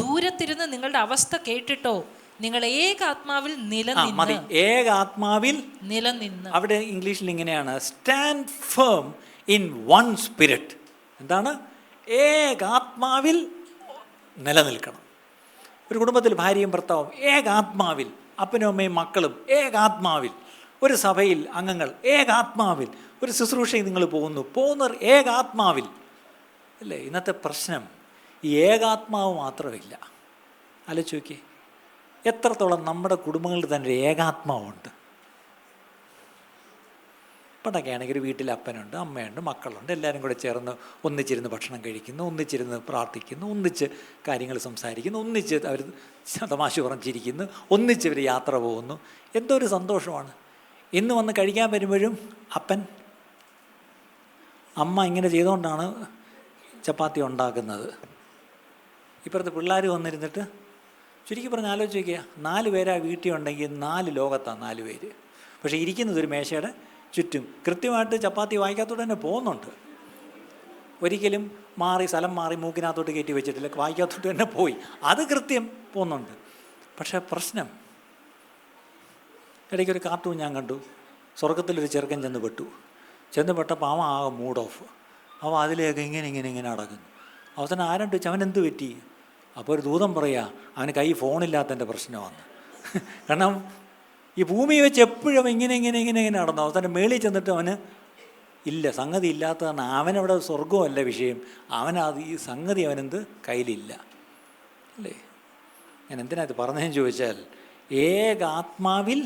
ദൂരത്തിരുന്ന് നിങ്ങളുടെ അവസ്ഥ കേട്ടിട്ടോ നിങ്ങൾ ഏകാത്മാവിൽ നിലനിന്ന്. അവിടെ ഇംഗ്ലീഷിൽ ഇങ്ങനെയാണ്, stand firm in one spirit. എന്താണ്? ഏകാത്മാവിൽ നിലനിൽക്കണം. ഒരു കുടുംബത്തിൽ ഭാര്യയും ഭർത്താവും ഏകാത്മാവിൽ, അപ്പനും അമ്മയും മക്കളും ഏകാത്മാവിൽ, ഒരു സഭയിൽ അംഗങ്ങൾ ഏകാത്മാവിൽ, ഒരു ശുശ്രൂഷയിൽ നിങ്ങൾ പോകുന്നവർ ഏകാത്മാവിൽ അല്ലേ? ഇന്നത്തെ പ്രശ്നം ഈ ഏകാത്മാവ് മാത്രമില്ല. ആലോചിച്ച് നോക്കിയേ, എത്രത്തോളം നമ്മുടെ കുടുംബങ്ങളിൽ തന്നെ ഒരു ഏകാത്മാവുണ്ട്. പണ്ടൊക്കെ ആണെങ്കിൽ ഒരു വീട്ടിൽ അപ്പനുണ്ട്, അമ്മയുണ്ട്, മക്കളുണ്ട്, എല്ലാവരും കൂടെ ചേർന്ന് ഒന്നിച്ചിരുന്ന് ഭക്ഷണം കഴിക്കുന്നു, ഒന്നിച്ചിരുന്ന് പ്രാർത്ഥിക്കുന്നു, ഒന്നിച്ച് കാര്യങ്ങൾ സംസാരിക്കുന്നു, ഒന്നിച്ച് അവർ തമാശ പറഞ്ഞിരിക്കുന്നു, ഒന്നിച്ച് അവർ യാത്ര പോകുന്നു. എന്തോ ഒരു സന്തോഷമാണ്. ഇന്ന് വന്ന് കഴിക്കാൻ വരുമ്പോഴും അമ്മ ഇങ്ങനെ ചെയ്തുകൊണ്ടാണ് ചപ്പാത്തി ഉണ്ടാക്കുന്നത്. ഇപ്പുറത്ത് പിള്ളേർ വന്നിരുന്നിട്ട്, ചുരുക്കി പറഞ്ഞ് ആലോചിച്ച് വയ്ക്കുക, 4 പേരാ വീട്ടിൽ ഉണ്ടെങ്കിൽ 4 ലോകത്താണ് 4 പേര്. പക്ഷേ ഇരിക്കുന്നത് ഒരു മേശയുടെ ചുറ്റും. കൃത്യമായിട്ട് ചപ്പാത്തി വായിക്കാത്തോട്ട് തന്നെ പോകുന്നുണ്ട്. ഒരിക്കലും സ്ഥലം മാറി മൂക്കിനകത്തോട്ട് കയറ്റി വെച്ചിട്ടില്ല, വായിക്കാത്തോട്ട് തന്നെ പോയി. അത് കൃത്യം പോകുന്നുണ്ട്. പക്ഷേ പ്രശ്നം, ഇടയ്ക്കൊരു കാർട്ടൂൺ ഞാൻ കണ്ടു. സ്വർഗത്തിലൊരു ചെറുക്കൻ ചെന്ന് പെട്ടപ്പോൾ അവൻ ആകെ മൂഡ് ഓഫ്. അവൻ അതിലേക്ക് ഇങ്ങനെ നടക്കുന്നു. അവസാനം ആരണ്ട് വെച്ച് അവൻ എന്ത് പറ്റി? അപ്പോൾ ഒരു ദൂതം പറയുക, അവന് കൈ ഫോണില്ലാത്തതിൻ്റെ പ്രശ്നമാണ്. കാരണം ഈ ഭൂമിയെ വെച്ച് എപ്പോഴും ഇങ്ങനെ നടന്നു. അവസാനം മേളിൽ ചെന്നിട്ട് അവന് ഇല്ല, സംഗതി ഇല്ലാത്തതാണ്. അവനവിടെ സ്വർഗമല്ല വിഷയം, അവനത് ഈ സംഗതി അവനെന്ത് കയ്യിലില്ല അല്ലേ. ഞാൻ എന്തിനാ ഇത് പറഞ്ഞതെന്ന് ചോദിച്ചാൽ, ഏകാത്മാവിൽ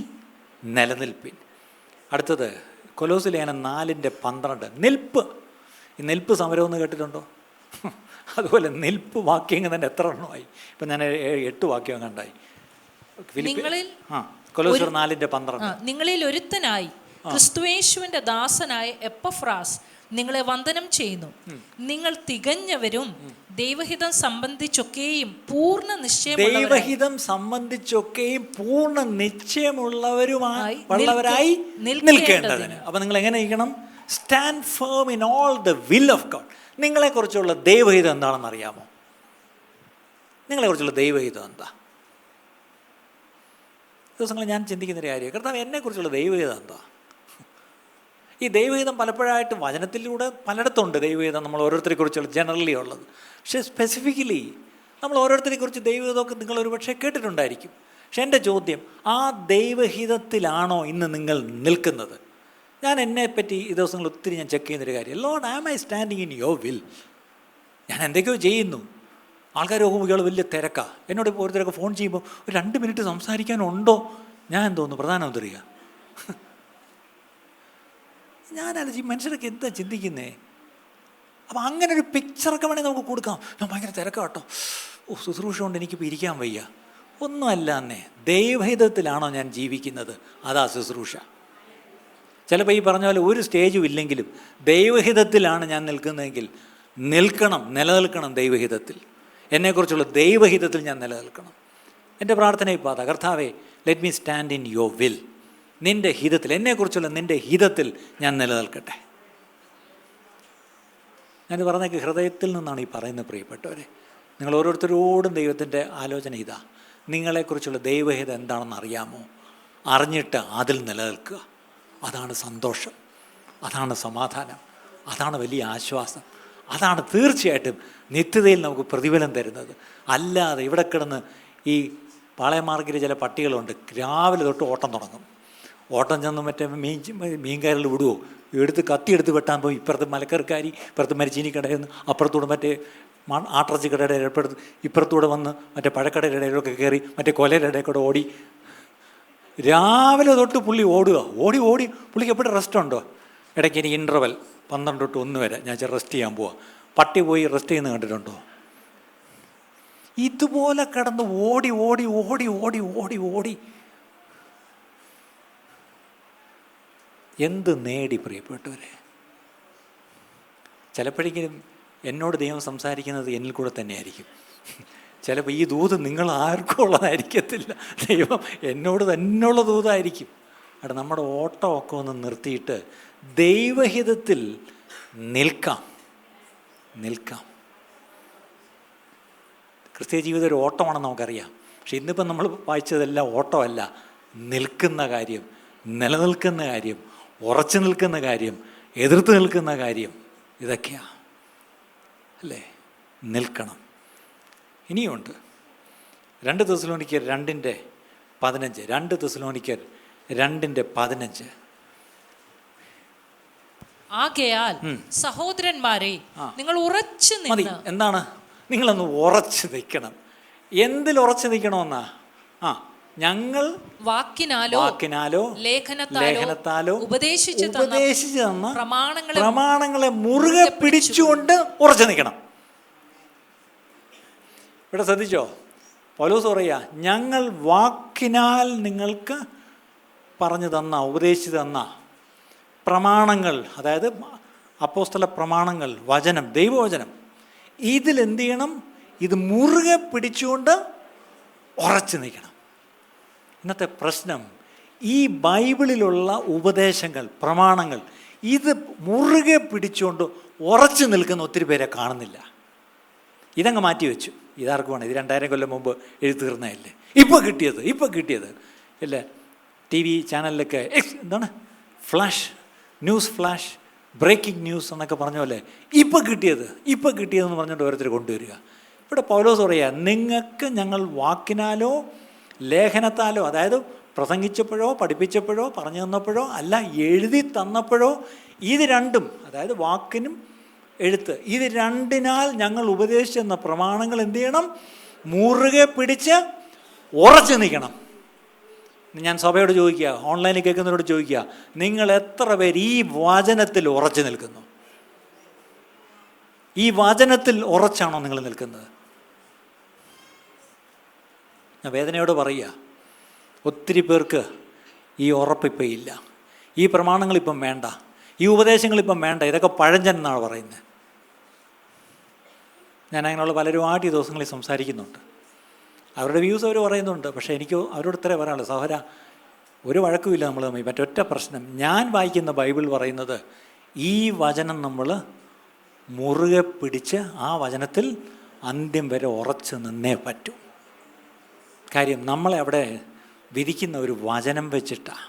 നിലനിൽപ്പിൻ. അടുത്തത് കൊലോസ്യ ലേഖനം 4:12 നിൽപ്പ്. ഈ നിൽപ്പ് സമരമെന്ന് കേട്ടിട്ടുണ്ടോ? അതുപോലെ നിൽപ്പ് വാക്യങ്ങൾ തന്നെ എത്ര എണ്ണമായി. ഇപ്പം ഞാൻ 8 വാക്യം കണ്ടായി. കൊലോസ്യർ 4:12 നിങ്ങളിൽ ഒരുത്തനായി ക്രിസ്തുയേശുവിന്റെ ദാസനായ എപ്പഫ്രാസ് നിങ്ങളെ വന്ദനം ചെയ്യുന്നു. നിങ്ങൾ തികഞ്ഞവരും ദൈവഹിതം സംബന്ധിച്ചൊക്കെയും പൂർണ്ണ നിശ്ചയമുള്ളവരായി നിൽക്കേണ്ടതിന്. അപ്പൊ നിങ്ങൾ എങ്ങനെ ഇരിക്കണം? Stand firm in all the will of God. നിങ്ങളെക്കുറിച്ചുള്ള ദൈവഹിതം എന്താണെന്ന് അറിയാമോ? നിങ്ങളെക്കുറിച്ചുള്ള ദൈവഹിതം എന്താ? ദിവസങ്ങൾ ഞാൻ ചിന്തിക്കുന്നൊരു കാര്യം, കർത്താവ് എന്നെക്കുറിച്ചുള്ള ദൈവഹിതം എന്താ? ഈ ദൈവഹിതം പലപ്പോഴായിട്ട് വചനത്തിലൂടെ പലയിടത്തുണ്ട്. ദൈവഹിതം നമ്മൾ ഓരോരുത്തരെക്കുറിച്ചുള്ള ജനറലി ഉള്ളത്. പക്ഷേ സ്പെസിഫിക്കലി നമ്മൾ ഓരോരുത്തരെക്കുറിച്ച് ദൈവഹിതമൊക്കെ നിങ്ങൾ ഒരുപക്ഷെ കേട്ടിട്ടുണ്ടായിരിക്കും. പക്ഷെ എൻ്റെ ചോദ്യം, ആ ദൈവഹിതത്തിലാണോ ഇന്ന് നിങ്ങൾ നിൽക്കുന്നത്? ഞാൻ എന്നെപ്പറ്റി ഈ ദിവസങ്ങൾ ഒത്തിരി ഞാൻ ചെക്ക് ചെയ്യുന്നൊരു കാര്യം, Lord am I standing in your will? ഞാൻ എന്തൊക്കെയോ ചെയ്യുന്നു. ആൾക്കാർ നോക്കുമ്പോൾ ഇയാൾ വലിയ തിരക്കാണ്. എന്നോട് ഇപ്പോൾ ഓരോരുത്തരൊക്കെ ഫോൺ ചെയ്യുമ്പോൾ ഒരു 2 മിനിറ്റ് സംസാരിക്കാനുണ്ടോ? ഞാൻ തോന്നുന്നു പ്രധാനമന്ത്രിയാ. ഞാനല്ല, ഈ മനുഷ്യരൊക്കെ എന്താ ചിന്തിക്കുന്നേ? അപ്പം അങ്ങനെ ഒരു പിക്ചറൊക്കെ വേണമെങ്കിൽ നമുക്ക് കൊടുക്കാം. ഞാൻ ഭയങ്കര തിരക്കാട്ടോ, ശുശ്രൂഷ കൊണ്ട് എനിക്കിപ്പോൾ ഇരിക്കാൻ വയ്യ. ഒന്നുമല്ല എന്നേ, ദൈവഹിതത്തിലാണോ ഞാൻ ജീവിക്കുന്നത്? അതാ ശുശ്രൂഷ. ചിലപ്പോൾ ഈ പറഞ്ഞ പോലെ ഒരു സ്റ്റേജും ഇല്ലെങ്കിലും ദൈവഹിതത്തിലാണ് ഞാൻ നിൽക്കുന്നതെങ്കിൽ നിലനിൽക്കണം ദൈവഹിതത്തിൽ. എന്നെക്കുറിച്ചുള്ള ദൈവഹിതത്തിൽ ഞാൻ നിലനിൽക്കണം. എൻ്റെ പ്രാർത്ഥന ഇപ്പോൾ അതാ, കർത്താവേ let me stand in your will. നിൻ്റെ ഹിതത്തിൽ, എന്നെക്കുറിച്ചുള്ള നിൻ്റെ ഹിതത്തിൽ ഞാൻ നിലനിൽക്കട്ടെ. ഞാൻ പറഞ്ഞേക്ക് ഹൃദയത്തിൽ നിന്നാണ് ഈ പറയുന്നത്. പ്രിയപ്പെട്ടവരെ, നിങ്ങൾ ഓരോരുത്തരോടും ദൈവത്തിൻ്റെ ആലോചന ഇതാ, നിങ്ങളെക്കുറിച്ചുള്ള ദൈവഹിതം എന്താണെന്ന് അറിയാമോ? അറിഞ്ഞിട്ട് അതിൽ നിലനിൽക്കുക. അതാണ് സന്തോഷം, അതാണ് സമാധാനം, അതാണ് വലിയ ആശ്വാസം, അതാണ് തീർച്ചയായിട്ടും നിത്യതയിൽ നമുക്ക് പ്രതിഫലം തരുന്നത്. അല്ലാതെ ഇവിടെ കിടന്ന് ഈ പാളയമാർഗ്ഗിൽ ചില പട്ടികളുണ്ട്, രാവിലെ തൊട്ട് ഓട്ടം തുടങ്ങും. ഓട്ടം ചെന്ന് മറ്റേ മീൻകാരിൽ വിടുവോ, കത്തിയെടുത്ത് വെട്ടാൻ പോയി ഇപ്പുറത്ത് മലക്കറിക്കാരി, ഇപ്പുറത്ത് മരിച്ചീനി കടയിൽ നിന്ന്, അപ്പുറത്തൂടെ മറ്റേ ആട്ടിറച്ചി കടയുടെ ഇടപ്പെടുത്ത്, ഇപ്പുറത്തൂടെ വന്ന് മറ്റേ പഴക്കടയുടെ ഇടയിലൊക്കെ കയറി മറ്റേ കൊലയുടെ ഇടയിൽ കൂടെ ഓടി. രാവിലെ തൊട്ട് പുള്ളി ഓടുക. ഓടി പുള്ളിക്ക് എപ്പോഴും റെസ്റ്റ് ഉണ്ടോ? ഇടയ്ക്ക് എനിക്ക് ഇൻ്റർവെൽ 12 തൊട്ട് 1 വരെ ഞാൻ റെസ്റ്റ് ചെയ്യാൻ പോവാം. പട്ടി പോയി റെസ്റ്റ് ചെയ്യുന്നത് കണ്ടിട്ടുണ്ടോ? ഇതുപോലെ കിടന്ന് ഓടി എന്ത് നേടി പ്രിയപ്പെട്ടവരെ? ചിലപ്പോഴെങ്കിലും എന്നോട് ദൈവം സംസാരിക്കുന്നത് എന്നിൽ കൂടെ തന്നെയായിരിക്കും. ചിലപ്പോൾ ഈ ദൂത് നിങ്ങൾ ആർക്കും ഉള്ളതായിരിക്കത്തില്ല, ദൈവം എന്നോട് തന്നെയുള്ള ദൂതായിരിക്കും. അവിടെ നമ്മുടെ ഓട്ടമൊക്കെ ഒന്ന് നിർത്തിയിട്ട് ദൈവഹിതത്തിൽ നിൽക്കാം. ക്രിസ്തീയ ജീവിതം ഒരു ഓട്ടമാണെന്ന് നമുക്കറിയാം. പക്ഷെ ഇന്നിപ്പം നമ്മൾ വായിച്ചതെല്ലാം ഓട്ടമല്ല, നിൽക്കുന്ന കാര്യം, നിലനിൽക്കുന്ന കാര്യം, ഉറച്ചു നിൽക്കുന്ന കാര്യം, എതിർത്ത് നിൽക്കുന്ന കാര്യം, ഇതൊക്കെയാണ് അല്ലേ? നിൽക്കണം. ഇനിയുണ്ട് 2 തെസ്സലോനിക്കർ 2:15. 2 തെസ്സലോനിക്കർ 2:15. ആകയാൽ സഹോദരന്മാരെ, നിങ്ങൾ ഉറച്ചു മതി. എന്താണ്? നിങ്ങളൊന്ന് ഉറച്ചു നിൽക്കണം. എന്തിൽ ഉറച്ചു നിൽക്കണമെന്നാ? ഞങ്ങൾ വാക്കിനാലോ ലേഖനത്താലോ ഉപദേശിച്ചു തന്ന പ്രമാണങ്ങളെ മുറുകെ പിടിച്ചുകൊണ്ട് ഉറച്ചു നിൽക്കണം. ഇവിടെ ശ്രദ്ധിച്ചോ, പൗലോസ് പറയാ, ഞങ്ങൾ വാക്കിനാൽ നിങ്ങൾക്ക് പറഞ്ഞു തന്ന, ഉപദേശിച്ചു തന്ന പ്രമാണങ്ങൾ, അതായത് അപ്പോസ്തല പ്രമാണങ്ങൾ, വചനം, ദൈവവചനം, ഇതിലെന്ത് ചെയ്യണം? ഇത് മുറുകെ പിടിച്ചുകൊണ്ട് ഉറച്ചു നിൽക്കണം. ഇന്നത്തെ പ്രശ്നം, ഈ ബൈബിളിലുള്ള ഉപദേശങ്ങൾ, പ്രമാണങ്ങൾ, ഇത് മുറുകെ പിടിച്ചുകൊണ്ട് ഉറച്ചു നിൽക്കുന്ന ഒത്തിരി പേരെ കാണുന്നില്ല. ഇതങ്ങ് മാറ്റി വെച്ചു. ഇതാർക്കുമാണ്? ഇത് 2000 കൊല്ലം മുമ്പ് എഴുതി തീർന്നതല്ലേ. ഇപ്പോൾ കിട്ടിയത് അല്ലേ? TV ചാനലിലൊക്കെ എന്താണ് ന്യൂസ് ഫ്ലാഷ്, ബ്രേക്കിംഗ് ന്യൂസ് എന്നൊക്കെ പറഞ്ഞ പോലെ ഇപ്പോൾ കിട്ടിയതെന്ന് പറഞ്ഞുകൊണ്ട് ഓരോരുത്തർ കൊണ്ടുവരിക. ഇവിടെ പൗലോസ് പറയുക, നിങ്ങൾക്ക് ഞങ്ങൾ വാക്കിനാലോ ലേഖനത്താലോ, അതായത് പ്രസംഗിച്ചപ്പോഴോ പഠിപ്പിച്ചപ്പോഴോ പറഞ്ഞു തന്നപ്പോഴോ അല്ല, എഴുതി തന്നപ്പോഴോ ഇത് രണ്ടും, അതായത് വാക്കിനും എഴുത്ത്, ഇത് രണ്ടിനാൽ ഞങ്ങൾ ഉപദേശിച്ചെന്ന പ്രമാണങ്ങൾ എന്ത് ചെയ്യണം? മുറുകെ പിടിച്ച് ഉറച്ചു നിൽക്കണം. ഞാൻ സഭയോട് ചോദിക്കുക, ഓൺലൈനിൽ കേൾക്കുന്നവരോട് ചോദിക്കുക, നിങ്ങൾ എത്ര പേര് ഈ വചനത്തിൽ ഉറച്ചു നിൽക്കുന്നു? ഈ വചനത്തിൽ ഉറച്ചാണോ നിങ്ങൾ നിൽക്കുന്നത്? ഞാൻ വേദനയോട് പറയുക, ഒത്തിരി പേർക്ക് ഈ ഉറപ്പിപ്പം ഇല്ല. ഈ പ്രമാണങ്ങളിപ്പം വേണ്ട, ഈ ഉപദേശങ്ങളിപ്പം വേണ്ട, ഇതൊക്കെ പഴഞ്ചൻ എന്നാണ് പറയുന്നത്. ഞാൻ അങ്ങനെയുള്ള പലരുമായിട്ട് ഈ ദിവസങ്ങളിൽ സംസാരിക്കുന്നുണ്ട്. അവരുടെ വ്യൂസ് അവർ പറയുന്നുണ്ട്. പക്ഷേ എനിക്ക് അവരോട് ഇത്രേ പറയാനുള്ളൂ, സഹോദരാ, ഒരു വഴക്കുമില്ല നമ്മൾ തമ്മിൽ. മറ്റൊറ്റ പ്രശ്നം, ഞാൻ വായിക്കുന്ന ബൈബിൾ പറയുന്നത് ഈ വചനം നമ്മൾ മുറുകെ പിടിച്ച് ആ വചനത്തിൽ അന്ത്യം വരെ ഉറച്ച് നിന്നേ പറ്റൂ. കാര്യം നമ്മളെ അവിടെ വിധിക്കുന്ന ഒരു വചനം വെച്ചിട്ടാണ്.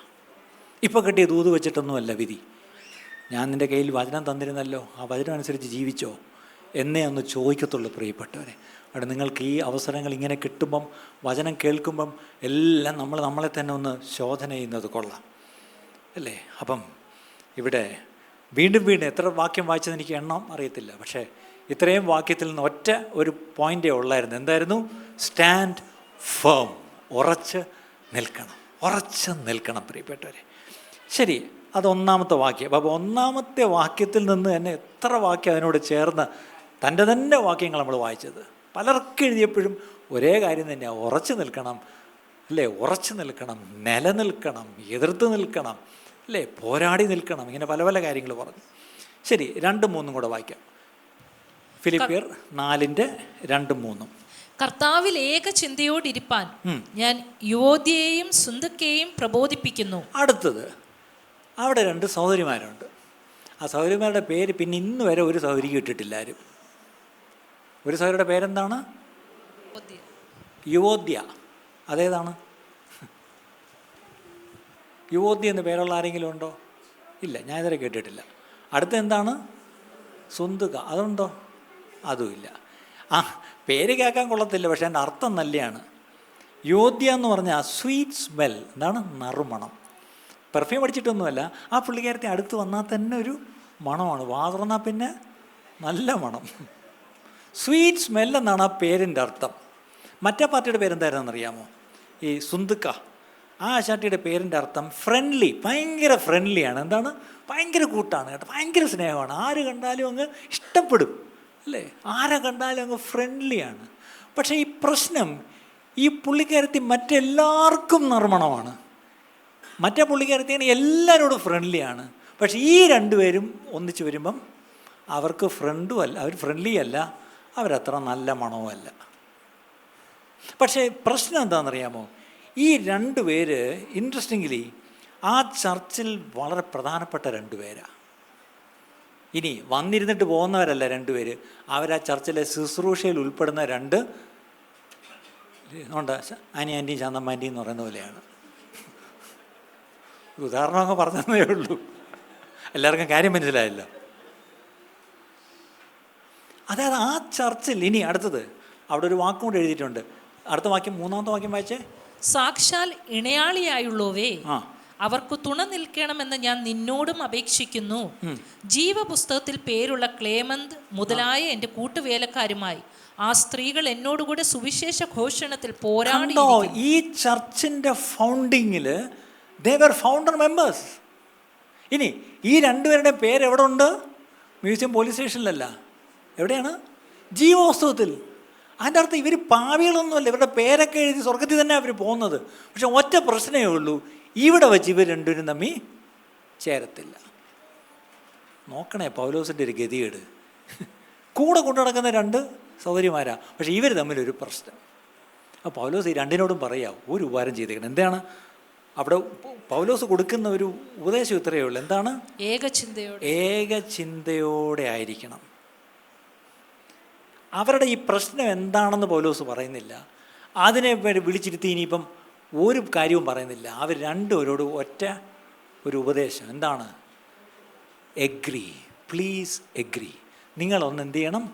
ഇപ്പോൾ കിട്ടിയ ദൂത് വെച്ചിട്ടൊന്നുമല്ല വിധി. ഞാൻ നിൻ്റെ കയ്യിൽ വചനം തന്നിരുന്നല്ലോ, ആ വചനം അനുസരിച്ച് ജീവിച്ചോ എന്നേ ഒന്ന് ചോദിക്കത്തുള്ളൂ പ്രിയപ്പെട്ടവരെ. അവിടെ നിങ്ങൾക്ക് ഈ അവസരങ്ങൾ ഇങ്ങനെ കിട്ടുമ്പം, വചനം കേൾക്കുമ്പം എല്ലാം നമ്മളെ തന്നെ ഒന്ന് ശോധന ചെയ്യുന്നത് കൊള്ളാം അല്ലേ? അപ്പം ഇവിടെ വീണ്ടും എത്ര വാക്യം വായിച്ചത് എനിക്ക് എണ്ണം അറിയത്തില്ല. പക്ഷേ ഇത്രയും വാക്യത്തിൽ നിന്ന് ഒറ്റ ഒരു പോയിൻ്റേ ഉള്ളായിരുന്നു. എന്തായിരുന്നു? സ്റ്റാൻഡ് ഫേം, ഉറച്ച് നിൽക്കണം പ്രിയപ്പെട്ടവരെ. ശരി, അത് ഒന്നാമത്തെ വാക്യം. അപ്പോൾ ഒന്നാമത്തെ വാക്യത്തിൽ നിന്ന് തന്നെ എത്ര വാക്യം അതിനോട് ചേർന്ന് തൻ്റെ തന്നെ വാക്യങ്ങൾ നമ്മൾ വായിച്ചത്. പലർക്കും എഴുതിയപ്പോഴും ഒരേ കാര്യം തന്നെയാണ്, ഉറച്ചു നിൽക്കണം അല്ലേ? ഉറച്ചു നിൽക്കണം, നിലനിൽക്കണം, എതിർത്ത് നിൽക്കണം അല്ലേ? പോരാടി നിൽക്കണം. ഇങ്ങനെ പല പല കാര്യങ്ങൾ പറഞ്ഞു. ശരി, 2-3 കൂടെ വായിക്കാം. ഫിലിപ്പിയർ 4:2-3. കർത്താവിൽ ഏക ചിന്തയോടിരിപ്പാൻ ഞാൻ യുവോദ്യയെയും സുന്ദക്കെയും പ്രബോധിപ്പിക്കുന്നു. അടുത്തത്, അവിടെ 2 സഹോദരിമാരുണ്ട്. ആ സഹോദരിമാരുടെ പേര് പിന്നെ ഇന്ന് വരെ ഒരു സഹോദരിക്ക് ഇട്ടിട്ടില്ല ആരും. ഒരു സഹോദരിയുടെ പേരെന്താണ്? യുവോദ്യ. അതേതാണ്? യുവോദ്യ എന്ന് പേരുള്ള ആരെങ്കിലും ഉണ്ടോ? ഇല്ല, ഞാൻ ഇതുവരെ കേട്ടിട്ടില്ല. അടുത്ത എന്താണ്? സുന്ദക. അതുണ്ടോ? അതുമില്ല. ആ, പേര് കേൾക്കാൻ കൊള്ളത്തില്ല, പക്ഷേ എൻ്റെ അർത്ഥം നല്ലതാണ്. യോദ്യ എന്ന് പറഞ്ഞാൽ സ്വീറ്റ് സ്മെൽ. എന്താണ്? നറുമണം. പെർഫ്യൂം അടിച്ചിട്ടൊന്നുമല്ല. ആ പുള്ളിക്കാരത്തെ അടുത്ത് വന്നാൽ തന്നെ ഒരു മണമാണ്. വാ തുറന്നാൽ പിന്നെ നല്ല മണം. സ്വീറ്റ് സ്മെൽ എന്നാണ് ആ പേരിൻ്റെ അർത്ഥം. മറ്റേ പാർട്ടിയുടെ പേരെന്തായിരുന്നെന്ന് അറിയാമോ? ഈ സുന്ദക്ക. ആ ആശാട്ടിയുടെ പേരിൻ്റെ അർത്ഥം ഫ്രണ്ട്ലി, ഭയങ്കര ഫ്രണ്ട്ലിയാണ്. എന്താണ്? ഭയങ്കര കൂട്ടാണ് കേട്ടോ, ഭയങ്കര സ്നേഹമാണ്. ആര് കണ്ടാലും അങ്ങ് ഇഷ്ടപ്പെടും അല്ലേ? ആരെ കണ്ടാലും അങ്ങ് ഫ്രണ്ട്ലിയാണ്. പക്ഷേ ഈ പ്രശ്നം, ഈ പുള്ളിക്കാരത്തി മറ്റെല്ലാവർക്കും നറുമണമാണ്. മറ്റേ പുള്ളിക്കാരത്തിയാണ് എല്ലാവരോടും ഫ്രണ്ട്ലിയാണ്. പക്ഷേ ഈ 2 പേരും ഒന്നിച്ച് വരുമ്പം അവർക്ക് ഫ്രണ്ടും അല്ല, അവർ ഫ്രണ്ട്ലി അല്ല, അവരത്ര നല്ല മണവും അല്ല. പക്ഷേ പ്രശ്നം എന്താണെന്നറിയാമോ? ഈ 2 പേര് ഇൻട്രസ്റ്റിംഗ്ലി ആ ചർച്ചിൽ വളരെ പ്രധാനപ്പെട്ട 2 പേരാണ്. ഇനി വന്നിരുന്നിട്ട് പോകുന്നവരല്ല 2 പേര്, അവരാ ചർച്ചിലെ ശുശ്രൂഷയിൽ ഉൾപ്പെടുന്ന 2 ഉണ്ട്. ആൻറ്റിയും ശാന്തമ്മാൻ്റിയും എന്ന് പറയുന്ന പോലെയാണ്. ഉദാഹരണം അങ്ങ് പറഞ്ഞതേ ഉള്ളൂ, എല്ലാവർക്കും കാര്യം മനസ്സിലായല്ലോ. അതായത് ആ ചർച്ചിൽ ഇനി അടുത്തത് അവിടെ ഒരു വാക്കും കൂടെ എഴുതിയിട്ടുണ്ട്. അടുത്ത വാക്യം, 3-ാമത്തെ വാക്യം വായിച്ചേ. സാക്ഷാൽ ഇണയാളിയായുള്ളവേ, അവർക്ക് തുണ നിൽക്കണമെന്ന് ഞാൻ നിന്നോടും അപേക്ഷിക്കുന്നു. ജീവപുസ്തകത്തിൽ പേരുള്ള ക്ലേമന്ത് മുതലായ എൻ്റെ കൂട്ടുവേലക്കാരുമായി ആ സ്ത്രീകൾ എന്നോടുകൂടെ സുവിശേഷ ഘോഷണത്തിൽ പോരാടി. ഈ ചർച്ചിൻ്റെ ഫൗണ്ടിങ്ങിൽ they were founder members. ഇനി ഈ 2 പേരുടെ പേര് എവിടെ ഉണ്ട്? മ്യൂസിയം പോലീസ് സ്റ്റേഷനിലല്ല. എവിടെയാണ്? ജീവപുസ്തകത്തിൽ. അതിൻ്റെ അർത്ഥം ഇവർ പാവികളൊന്നുമല്ല, ഇവരുടെ പേരൊക്കെ എഴുതി സ്വർഗത്തിൽ തന്നെ അവർ പോകുന്നത്. പക്ഷെ ഒറ്റ പ്രശ്നമേ ഉള്ളൂ, ഇവിടെ വെച്ച് ഇവർ 2 പേരും തമ്മിൽ ചേരത്തില്ല. നോക്കണേ പൗലോസിൻ്റെ ഒരു ഗതികേട്. കൂടെ കൊണ്ടു നടക്കുന്ന 2 സഹോദരിമാരാ, പക്ഷേ ഇവർ തമ്മിലൊരു പ്രശ്നം. അപ്പോൾ പൗലോസ് ഈ 2നോടും പറയാം, ഒരു ഉപകാരം ചെയ്തേക്കണം. എന്താണ് അവിടെ പൗലോസ് കൊടുക്കുന്ന ഒരു ഉപദേശം? ഇത്രയേ ഉള്ളൂ. എന്താണ്? ഏകചിന്തയോടെ ആയിരിക്കണം. അവരുടെ ഈ പ്രശ്നം എന്താണെന്ന് പൗലോസ് പറയുന്നില്ല. അതിനെ വിളിച്ചിരുത്തി ഇനിയിപ്പം ഒരു കാര്യവും പറയുന്നില്ല. അവർ 2 പേരോട് ഒറ്റ ഒരു ഉപദേശം. എന്താണ്? Agree, please agree. നിങ്ങളൊന്ന് എന്ത് ചെയ്യണം?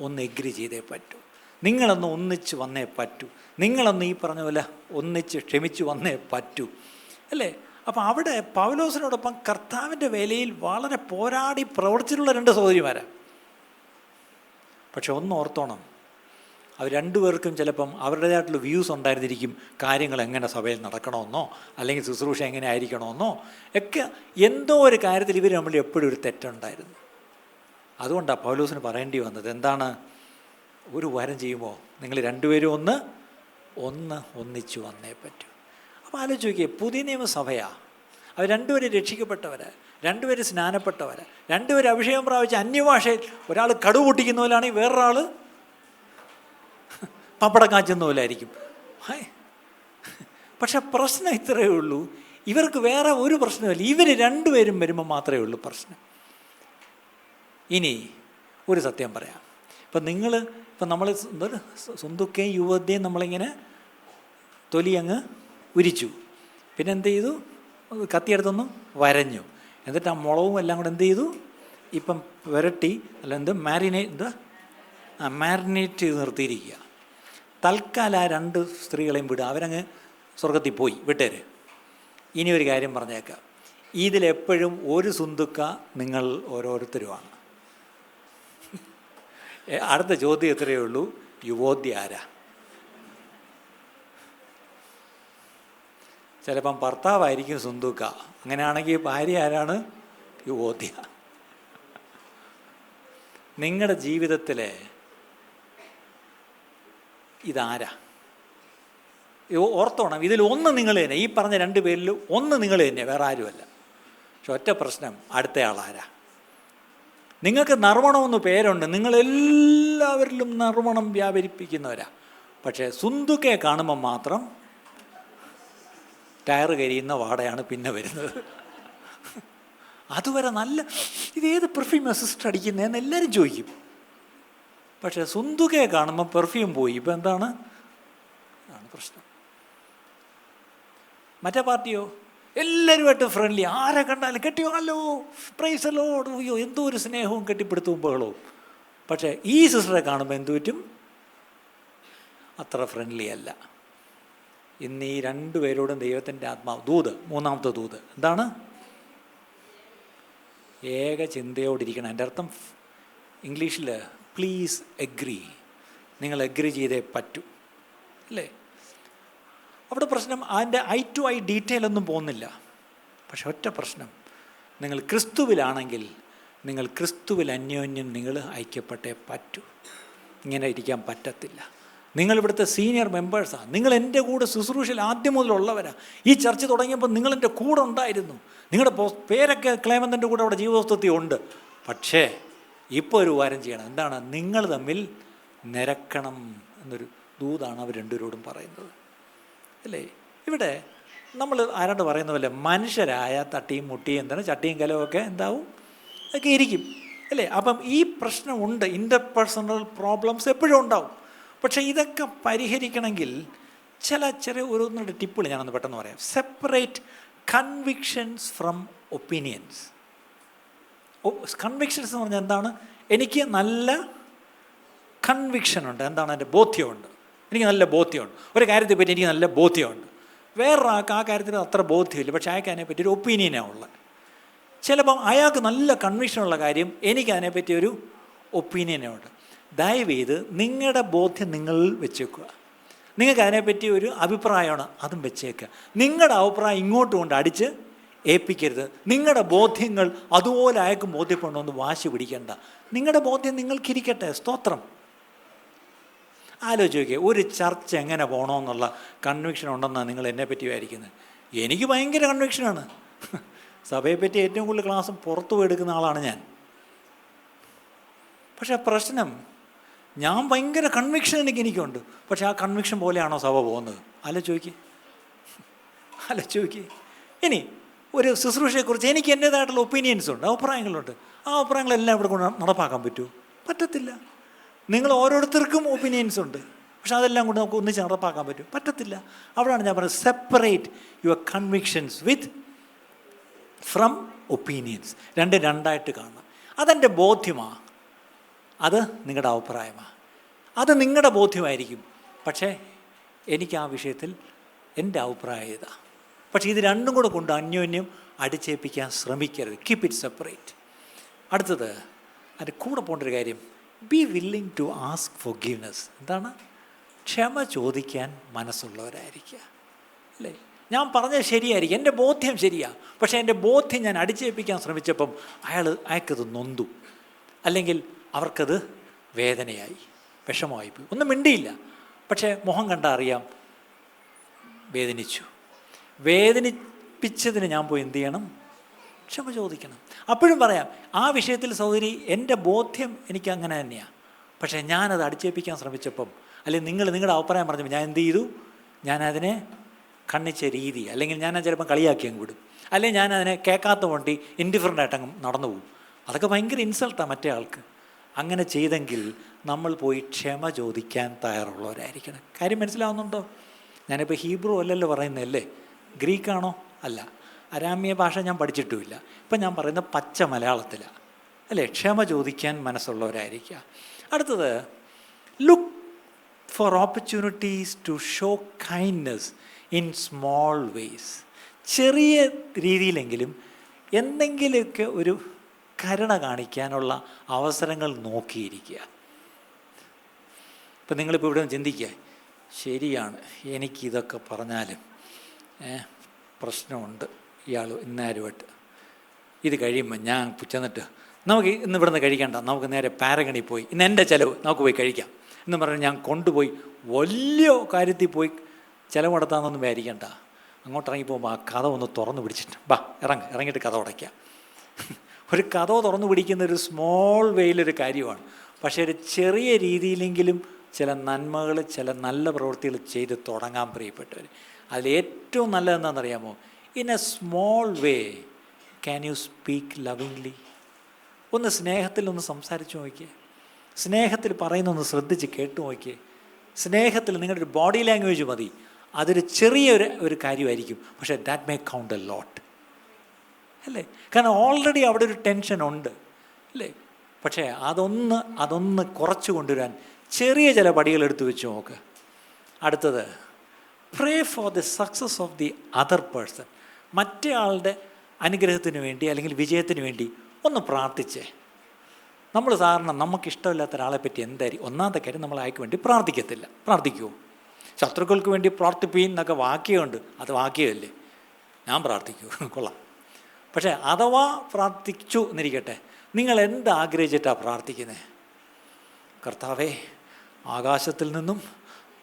ഒന്ന് എഗ്രി ചെയ്തേ പറ്റൂ. നിങ്ങളൊന്ന് ഒന്നിച്ച് വന്നേ പറ്റൂ. നിങ്ങളൊന്ന് ഈ പറഞ്ഞ പോലെ ഒന്നിച്ച് ക്ഷമിച്ച് വന്നേ പറ്റൂ അല്ലേ? അപ്പം അവിടെ പൗലോസിനോടൊപ്പം കർത്താവിൻ്റെ വേലയിൽ വളരെ പോരാടി പ്രവർത്തിച്ചിട്ടുള്ള 2 സഹോദരിമാരാണ്. പക്ഷെ ഒന്ന് ഓർത്തോണം, അവർ രണ്ടുപേർക്കും ചിലപ്പം അവരുടേതായിട്ടുള്ള വ്യൂസ് ഉണ്ടായിരുന്നിരിക്കും. കാര്യങ്ങൾ എങ്ങനെ സഭയിൽ നടക്കണമെന്നോ അല്ലെങ്കിൽ ശുശ്രൂഷ എങ്ങനെ ആയിരിക്കണമെന്നോ ഒക്കെ എന്തോ ഒരു കാര്യത്തിൽ ഇവർ തമ്മിൽ എപ്പോഴും ഒരു തെറ്റുണ്ടായിരുന്നു. അതുകൊണ്ടാണ് പൗലോസിന് പറയേണ്ടി വന്നത് എന്താണ്, ഒരു വരം ചെയ്യുമ്പോൾ നിങ്ങൾ രണ്ടുപേരും ഒന്നിച്ചു വന്നേ പറ്റൂ. അപ്പോൾ ആലോചിച്ച് നോക്കിയേ, പുതിയ നിയമസഭയാണ്. അവർ രണ്ടുപേരും രക്ഷിക്കപ്പെട്ടവർ, രണ്ടുപേരും സ്നാനപ്പെട്ടവർ, രണ്ടുപേരും അഭിഷേകം പ്രാപിച്ച അന്യഭാഷയിൽ ഒരാൾ കടുവ് പൊട്ടിക്കുന്ന പോലാണെങ്കിൽ വേറൊരാൾ പപ്പടം കാച്ചുന്ന പോലായിരിക്കും. പക്ഷെ പ്രശ്നം ഇത്രയേ ഉള്ളൂ, ഇവർക്ക് വേറെ ഒരു പ്രശ്നമില്ല. ഇവർ രണ്ടുപേരും വരുമ്പോൾ മാത്രമേ ഉള്ളൂ പ്രശ്നം. ഇനി ഒരു സത്യം പറയാം. ഇപ്പം നമ്മൾ സുന്ദുക്കയും യുവതിയും നമ്മളിങ്ങനെ തൊലി അങ്ങ് ഉരിച്ചു, പിന്നെ എന്ത് ചെയ്തു, കത്തിയെടുത്തൊന്ന് വരഞ്ഞു, എന്നിട്ട് ആ മുളകും എല്ലാം കൂടെ എന്ത് ചെയ്തു, ഇപ്പം പുരട്ടി മാരിനേറ്റ് ചെയ്ത് നിർത്തിയിരിക്കുക. തൽക്കാലം ആ 2 സ്ത്രീകളെയും വിടുക, അവരങ്ങ് സ്വർഗത്തിൽ പോയി, വിട്ടേര്. ഇനി ഒരു കാര്യം പറഞ്ഞേക്കാം, ഇതിലെപ്പോഴും ഒരു സുന്ദുക്ക നിങ്ങൾ ഓരോരുത്തരുമാണ്. അടുത്ത ചോദ്യം എത്രയേ ഉള്ളൂ, യുവോദ്യ ആരാ? ചിലപ്പം ഭർത്താവായിരിക്കും സുന്ദുക്ക, അങ്ങനെയാണെങ്കിൽ ഭാര്യ ആരാണ്? യുവോദ്യ. നിങ്ങളുടെ ജീവിതത്തിലെ ഇതാരാ? ഓർത്തോണം, ഇതിൽ ഒന്ന് നിങ്ങൾ തന്നെ, ഈ പറഞ്ഞ 2 പേരിൽ ഒന്ന് നിങ്ങൾ തന്നെ, വേറെ ആരുമല്ല. പക്ഷെ ഒറ്റ പ്രശ്നം, അടുത്തയാളാരാ? നിങ്ങൾക്ക് നർമ്മണമെന്ന് പേരുണ്ട്, നിങ്ങളെല്ലാവരിലും നർമ്മണം വ്യാപരിപ്പിക്കുന്നവരാ. പക്ഷേ സുന്ദുക്കയെ കാണുമ്പം മാത്രം ടയർ കരിയുന്ന വാടയാണ് പിന്നെ വരുന്നത്. അതുവരെ നല്ല ഇതേത് പെർഫ്യൂം സിസ്റ്റർ അടിക്കുന്നതെന്ന് എല്ലാവരും ചോദിക്കും. പക്ഷേ സുന്ദുക്കയെ കാണുമ്പോൾ പെർഫ്യൂം പോയി. ഇപ്പം എന്താണ് പ്രശ്നം? മറ്റേ പാർട്ടിയോ എല്ലാവരുമായിട്ട് ഫ്രണ്ട്ലി, ആരെ കണ്ടാലും കെട്ടിയോ, ഹലോ പ്രൈസ് ദി ലോർഡ്, അയ്യോ എന്തോ ഒരു സ്നേഹവും കെട്ടിപ്പിടുത്തവും ബഹളവും. പക്ഷേ ഈ സിസ്റ്ററെ കാണുമ്പോൾ എന്തു പറ്റും? അത്ര ഫ്രണ്ട്ലി അല്ല. ഇന്ന് ഈ 2 പേരോടും ദൈവത്തിൻ്റെ ആത്മാവ്, ദൂത്, 3ാമത്തെ ദൂത് എന്താണ്? ഏക ചിന്തയോടിരിക്കണം. എൻ്റെ അർത്ഥം ഇംഗ്ലീഷിൽ പ്ലീസ് എഗ്രി, നിങ്ങൾ എഗ്രി ചെയ്തേ പറ്റൂ, അല്ലേ? അവിടെ പ്രശ്നം അതിൻ്റെ ഐ ടു ഐ ഡീറ്റെയിൽ ഒന്നും പോകുന്നില്ല. പക്ഷെ ഒറ്റ പ്രശ്നം, നിങ്ങൾ ക്രിസ്തുവിലാണെങ്കിൽ നിങ്ങൾ ക്രിസ്തുവിൽ അന്യോന്യം നിങ്ങൾ ഐക്യപ്പെട്ടേ പറ്റൂ. ഇങ്ങനെ ഇരിക്കാൻ പറ്റത്തില്ല. നിങ്ങളിവിടുത്തെ സീനിയർ മെമ്പേഴ്സാണ്, നിങ്ങൾ എൻ്റെ കൂടെ ശുശ്രൂഷയിൽ ആദ്യം മുതലുള്ളവരാണ്. ഈ ചർച്ച തുടങ്ങിയപ്പോൾ നിങ്ങളെൻ്റെ കൂടെ ഉണ്ടായിരുന്നു, നിങ്ങളുടെ പേരൊക്കെ ക്ലേമന്തൻ്റെ കൂടെ അവിടെ ജീവിതോസ്തത്തിൽ ഉണ്ട്. പക്ഷേ ഇപ്പോൾ ഒരു വാരം ചെയ്യണം. എന്താണ്? നിങ്ങൾ തമ്മിൽ നിരക്കണം എന്നൊരു ദൂതാണ് അവർ 2 പേരോടും പറയുന്നത്, അല്ലേ? ഇവിടെ നമ്മൾ ആരാണ്ട് പറയുന്ന പോലെ മനുഷ്യരായ തട്ടിയും മുട്ടിയും എന്താണ് ചട്ടിയും കലവും ഒക്കെ എന്താവും ഒക്കെ ഇരിക്കും, അല്ലേ? അപ്പം ഈ പ്രശ്നമുണ്ട്, ഇൻ്റർപേഴ്സണൽ പ്രോബ്ലംസ് എപ്പോഴും ഉണ്ടാവും. പക്ഷേ ഇതൊക്കെ പരിഹരിക്കണമെങ്കിൽ ചെറിയ ഒരു ടിപ്പുകൾ ഞാനൊന്ന് പെട്ടെന്ന് പറയാം. Separate convictions from opinions. Convictions എന്ന് പറഞ്ഞാൽ എന്താണ്? എനിക്ക് നല്ല കൺവിക്ഷനുണ്ട്, എന്താണ് എൻ്റെ ബോധ്യമുണ്ട്, എനിക്ക് നല്ല ബോധ്യമുണ്ട് ഒരു കാര്യത്തെപ്പറ്റി, എനിക്ക് നല്ല ബോധ്യമുണ്ട്. വേറൊരാൾക്ക് ആ കാര്യത്തിൽ അത്ര ബോധ്യമില്ല, പക്ഷേ അയാൾക്ക് അതിനെപ്പറ്റി ഒരു ഒപ്പീനിയനാണ് ഉള്ളത്. ചിലപ്പം അയാൾക്ക് നല്ല കൺവിക്ഷനുള്ള കാര്യം എനിക്ക് അതിനെപ്പറ്റി ഒരു ഒപ്പീനിയനുണ്ട്. ദയവേത് നിങ്ങളുടെ ബോധ്യം നിങ്ങൾ വെച്ചേക്കുക. നിങ്ങൾക്ക് അതിനെപ്പറ്റി ഒരു അഭിപ്രായമാണ്, അതും വെച്ചേക്കുക. നിങ്ങളുടെ അഭിപ്രായം ഇങ്ങോട്ട് കൊണ്ട് അടിച്ച് ഏൽപ്പിക്കരുത്. നിങ്ങളുടെ ബോധ്യങ്ങൾ അതുപോലെ അയാൾക്ക് ബോധ്യപ്പെടണമെന്ന് വാശി പിടിക്കേണ്ട. നിങ്ങളുടെ ബോധ്യം നിങ്ങൾക്കിരിക്കട്ടെ. സ്തോത്രം. ആലോചിച്ച് നോക്കിയേ, ഒരു ചർച്ച എങ്ങനെ പോകണമെന്നുള്ള കൺവിക്ഷൻ ഉണ്ടെന്നാണ് നിങ്ങൾ എന്നെപ്പറ്റി വിചാരിക്കുന്നത്. എനിക്ക് ഭയങ്കര കൺവിക്ഷനാണ്. സഭയെപ്പറ്റി ഏറ്റവും കൂടുതൽ ക്ലാസ് പുറത്തു പോയി എടുക്കുന്ന ആളാണ് ഞാൻ. പക്ഷേ പ്രശ്നം, ഞാൻ ഭയങ്കര കൺവിക്ഷൻ എനിക്കുണ്ട്, പക്ഷെ ആ കൺവിക്ഷൻ പോലെയാണോ സഭ പോകുന്നത്? ആലോചിച്ച് ഇനി ഒരു ശുശ്രൂഷയെക്കുറിച്ച് എനിക്ക് എൻ്റേതായിട്ടുള്ള ഒപ്പീനിയൻസ് ഉണ്ട്, അഭിപ്രായങ്ങളുണ്ട്. ആ അഭിപ്രായങ്ങളെല്ലാം ഇവിടെ കൊണ്ട് നടപ്പാക്കാൻ പറ്റുമോ? പറ്റത്തില്ല. നിങ്ങൾ ഓരോരുത്തർക്കും ഒപ്പീനിയൻസ് ഉണ്ട്, പക്ഷെ അതെല്ലാം കൊണ്ട് നമുക്ക് ഒന്നിച്ച് നടപ്പാക്കാൻ പറ്റും? പറ്റത്തില്ല. അവിടെയാണ് ഞാൻ പറയുന്നത്, separate your convictions from opinions. രണ്ടായിട്ട് കാണണം. അതെൻ്റെ ബോധ്യമാണ്, അത് നിങ്ങളുടെ അഭിപ്രായമാണ്, അത് നിങ്ങളുടെ ബോധ്യമായിരിക്കും. പക്ഷേ എനിക്ക് ആ വിഷയത്തിൽ എൻ്റെ അഭിപ്രായം ഇതാ. പക്ഷേ ഇത് രണ്ടും കൂടെ കൊണ്ട് അന്യോന്യം അടിച്ചേൽപ്പിക്കാൻ ശ്രമിക്കരുത്. Keep it separate. അടുത്തത് അതിൻ്റെ കൂടെ പോകേണ്ടൊരു കാര്യം, be willing to ask forgiveness. എന്താണ്? ക്ഷമ ചോദിക്കാൻ മനസ്സുള്ളവരായിരിക്കുക. അല്ലേ? ഞാൻ പറഞ്ഞത് ശരിയായിരിക്കും, എൻ്റെ ബോധ്യം ശരിയാണ്, പക്ഷേ എൻ്റെ ബോധ്യം ഞാൻ അടിച്ചേൽപ്പിക്കാൻ ശ്രമിച്ചപ്പം അയാൾക്കത് നൊന്തു, അല്ലെങ്കിൽ അവർക്കത് വേദനയായി, വിഷമമായിപ്പോയി. ഒന്നും മിണ്ടിയില്ല, പക്ഷേ മുഖം കണ്ടാൽ അറിയാം വേദനിച്ചു. വേദനിപ്പിച്ചതിന് ഞാൻ പോയി എന്ത് ചെയ്യണം? ക്ഷമ ചോദിക്കണം. അപ്പോഴും പറയാം, ആ വിഷയത്തിൽ സഹോദരി എൻ്റെ ബോധ്യം എനിക്ക് അങ്ങനെ തന്നെയാണ്, പക്ഷേ ഞാനത് അടിച്ചേൽപ്പിക്കാൻ ശ്രമിച്ചപ്പം, അല്ലെങ്കിൽ നിങ്ങളുടെ അഭിപ്രായം പറഞ്ഞപ്പോൾ ഞാൻ എന്ത് ചെയ്തു? ഞാനതിനെ കണ്ണിച്ച രീതി, അല്ലെങ്കിൽ ഞാൻ ചിലപ്പം കളിയാക്കി അങ്ങ് വിടും, അല്ലെങ്കിൽ ഞാൻ അതിനെ കേൾക്കാത്ത വേണ്ടി ഇൻഡിഫറൻ്റ് ആയിട്ട് അങ്ങ് നടന്നു പോകും. അതൊക്കെ ഭയങ്കര ഇൻസൾട്ടാണ് മറ്റേ ആൾക്ക്. അങ്ങനെ ചെയ്തെങ്കിൽ നമ്മൾ പോയി ക്ഷമ ചോദിക്കാൻ തയ്യാറുള്ളവരായിരിക്കണം. കാര്യം മനസ്സിലാവുന്നുണ്ടോ? ഞാനിപ്പോൾ ഹീബ്രു അല്ലല്ലോ പറയുന്നതല്ലേ, ഗ്രീക്കാണോ? അല്ല. അരാമ്യ ഭാഷ ഞാൻ പഠിച്ചിട്ടുമില്ല. ഇപ്പം ഞാൻ പറയുന്നത് പച്ച മലയാളത്തിലാണ്, അല്ലേ? ക്ഷമ ചോദിക്കാൻ മനസ്സുള്ളവരായിരിക്കുക. അടുത്തത്, look for opportunities to show kindness in small ways. ചെറിയ രീതിയിലെങ്കിലും എന്തെങ്കിലുമൊക്കെ ഒരു കരുണ കാണിക്കാനുള്ള അവസരങ്ങൾ നോക്കിയിരിക്കുക. ഇപ്പം നിങ്ങളിപ്പോൾ ഇവിടെ ചിന്തിക്കുക, ശരിയാണ്, എനിക്കിതൊക്കെ പറഞ്ഞാലും പ്രശ്നമുണ്ട് ഇയാൾ ഇന്നാരുമായിട്ട്. ഇത് കഴിയുമ്പോൾ ഞാൻ ചെന്നിട്ട് നമുക്ക് ഇന്ന് ഇവിടുന്ന് കഴിക്കണ്ട, നമുക്ക് നേരെ പാരഗണി പോയി, ഇന്ന് എൻ്റെ ചിലവ്, നമുക്ക് പോയി കഴിക്കാം എന്ന് പറഞ്ഞാൽ ഞാൻ കൊണ്ടുപോയി വലിയ കാര്യത്തിൽ പോയി ചിലവ് നടത്താമെന്നൊന്നും വിചാരിക്കണ്ട. അങ്ങോട്ട് ഇറങ്ങിപ്പോകുമ്പോൾ ആ കഥ ഒന്ന് തുറന്നു പിടിച്ചിട്ട് ഇറങ്ങിയിട്ട് കഥ ഉടയ്ക്കാം. ഒരു കഥ തുറന്നു പിടിക്കുന്ന ഒരു സ്മോൾ വേയിലൊരു കാര്യമാണ്. പക്ഷേ ഒരു ചെറിയ രീതിയിലെങ്കിലും ചില നന്മകൾ, ചില നല്ല പ്രവൃത്തികൾ ചെയ്ത് തുടങ്ങാൻ പ്രിയപ്പെട്ടവർ. അതിലേറ്റവും നല്ലതെന്താണെന്നറിയാമോ? In a small way can you speak lovingly. ഒന്ന് സ്നേഹത്തിൽ ഒന്ന് സംസാരിച്ച് നോക്കിയേ, സ്നേഹത്തിൽ പറയുന്നൊന്ന് ശ്രദ്ധിച്ച് കേട്ടു നോക്കിയേ. സ്നേഹത്തിൽ നിങ്ങളുടെ ഒരു ബോഡി ലാംഗ്വേജ് മതി, അതൊരു ചെറിയൊരു കാര്യമായിരിക്കും, പക്ഷേ that may count a lot, അല്ലേ? കാരണം ഓൾറെഡി അവിടെ ഒരു ടെൻഷൻ ഉണ്ട്, അല്ലേ? പക്ഷേ അതൊന്ന് കുറച്ച് കൊണ്ടുവരാൻ ചെറിയ ചില പടികൾ എടുത്തു വെച്ച് നോക്ക്. അടുത്തത്, pray for the success of the other person. മറ്റേ ആളുടെ അനുഗ്രഹത്തിന് വേണ്ടി അല്ലെങ്കിൽ വിജയത്തിന് വേണ്ടി ഒന്ന് പ്രാർത്ഥിച്ചേ. നമ്മൾ സാധാരണ നമുക്കിഷ്ടമില്ലാത്ത ഒരാളെ പറ്റി എന്തായിരിക്കും? ഒന്നാമത്തെ കാര്യം, നമ്മൾ അയാൾക്ക് വേണ്ടി പ്രാർത്ഥിക്കത്തില്ല. പ്രാർത്ഥിക്കുമോ? ശത്രുക്കൾക്ക് വേണ്ടി പ്രാർത്ഥിപ്പീൻ എന്നൊക്കെ വാക്യമുണ്ട്, അത് വാക്യമല്ലേ? ഞാൻ പ്രാർത്ഥിക്കൂ, കൊള്ളാം. പക്ഷേ അഥവാ പ്രാർത്ഥിച്ചു എന്നിരിക്കട്ടെ, നിങ്ങൾ എന്ത് ആഗ്രഹിച്ചിട്ടാണ് പ്രാർത്ഥിക്കുന്നത്? കർത്താവേ, ആകാശത്തിൽ നിന്നും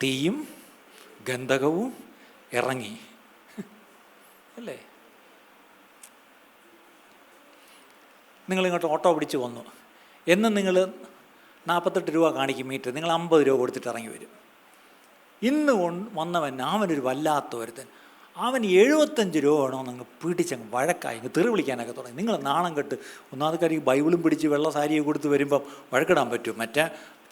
തീയും ഗന്ധകവും ഇറങ്ങി, അല്ലേ? നിങ്ങളിങ്ങോട്ട് ഓട്ടോ പിടിച്ച് വന്നു, എന്നും നിങ്ങൾ 48 രൂപ കാണിക്കും മീറ്റർ, നിങ്ങൾ 50 രൂപ കൊടുത്തിട്ട് ഇറങ്ങി വരും. ഇന്ന് വന്നവൻ അവനൊരു വല്ലാത്ത ഒരുത്തൻ, അവന് 75 രൂപ വേണമെന്ന് അങ്ങ് പിടിച്ചങ്ങ് വഴക്കായി അങ്ങ് തെറി വിളിക്കാനൊക്കെ തുടങ്ങി. നിങ്ങൾ നാണം കെട്ട് ഒന്നാമത്തെ കാര്യം ബൈബിളും പിടിച്ച് വെള്ള സാരിയൊക്കെ കൊടുത്ത് വരുമ്പം വഴക്കിടാൻ പറ്റും. മറ്റേ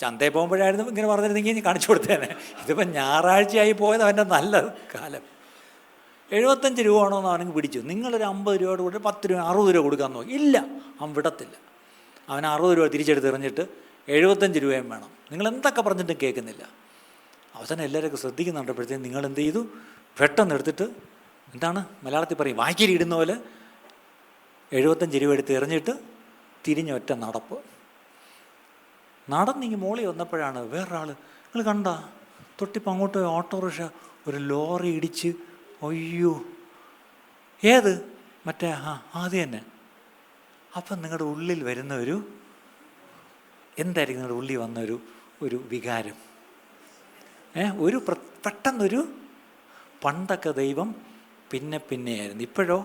ചന്തയിൽ പോകുമ്പോഴായിരുന്നു ഇങ്ങനെ പറഞ്ഞിരുന്നെങ്കിൽ കാണിച്ചു കൊടുത്തേനെ. ഇതിപ്പം ഞായറാഴ്ചയായി പോയത് അവൻ്റെ നല്ല കാലം. 75 രൂപ ആണോ എന്ന് അവനങ്ങ് പിടിച്ചു. നിങ്ങളൊരു 50 രൂപയോട് കൂടി 10 രൂപ 60 രൂപ കൊടുക്കാൻ നോക്കി, ഇല്ല, അവൻ വിടത്തില്ല. അവൻ 60 രൂപ തിരിച്ചെടുത്ത് എറിഞ്ഞിട്ട് 75 രൂപയും വേണം. നിങ്ങൾ എന്തൊക്കെ പറഞ്ഞിട്ടും കേൾക്കുന്നില്ല. അവസാനം എല്ലാവരൊക്കെ ശ്രദ്ധിക്കുന്നുണ്ടപ്പോഴത്തേക്കും നിങ്ങൾ എന്ത് ചെയ്തു? പെട്ടെന്ന് എടുത്തിട്ട്, എന്താണ് മലയാളത്തിൽ പറയും, വായ്ക്കരി ഇടുന്ന പോലെ 75 രൂപ എടുത്ത് എറിഞ്ഞിട്ട് തിരിഞ്ഞൊറ്റ നടപ്പ്. നടന്നിങ്ങ് മോളിൽ വന്നപ്പോഴാണ് വേറൊരാൾ, നിങ്ങൾ കണ്ട തൊട്ടിപ്പം അങ്ങോട്ട് ഓട്ടോറിക്ഷ ഒരു ലോറി ഇടിച്ച്, അയ്യോ, ഏത് മറ്റേ ആദ്യം തന്നെ. അപ്പം നിങ്ങളുടെ ഉള്ളിൽ വരുന്ന എന്തായിരിക്കും നിങ്ങളുടെ ഉള്ളിൽ വന്ന ഒരു വികാരം? പെട്ടെന്നൊരു, പണ്ടൊക്കെ ദൈവം പിന്നെയായിരുന്നു, ഇപ്പോഴോ?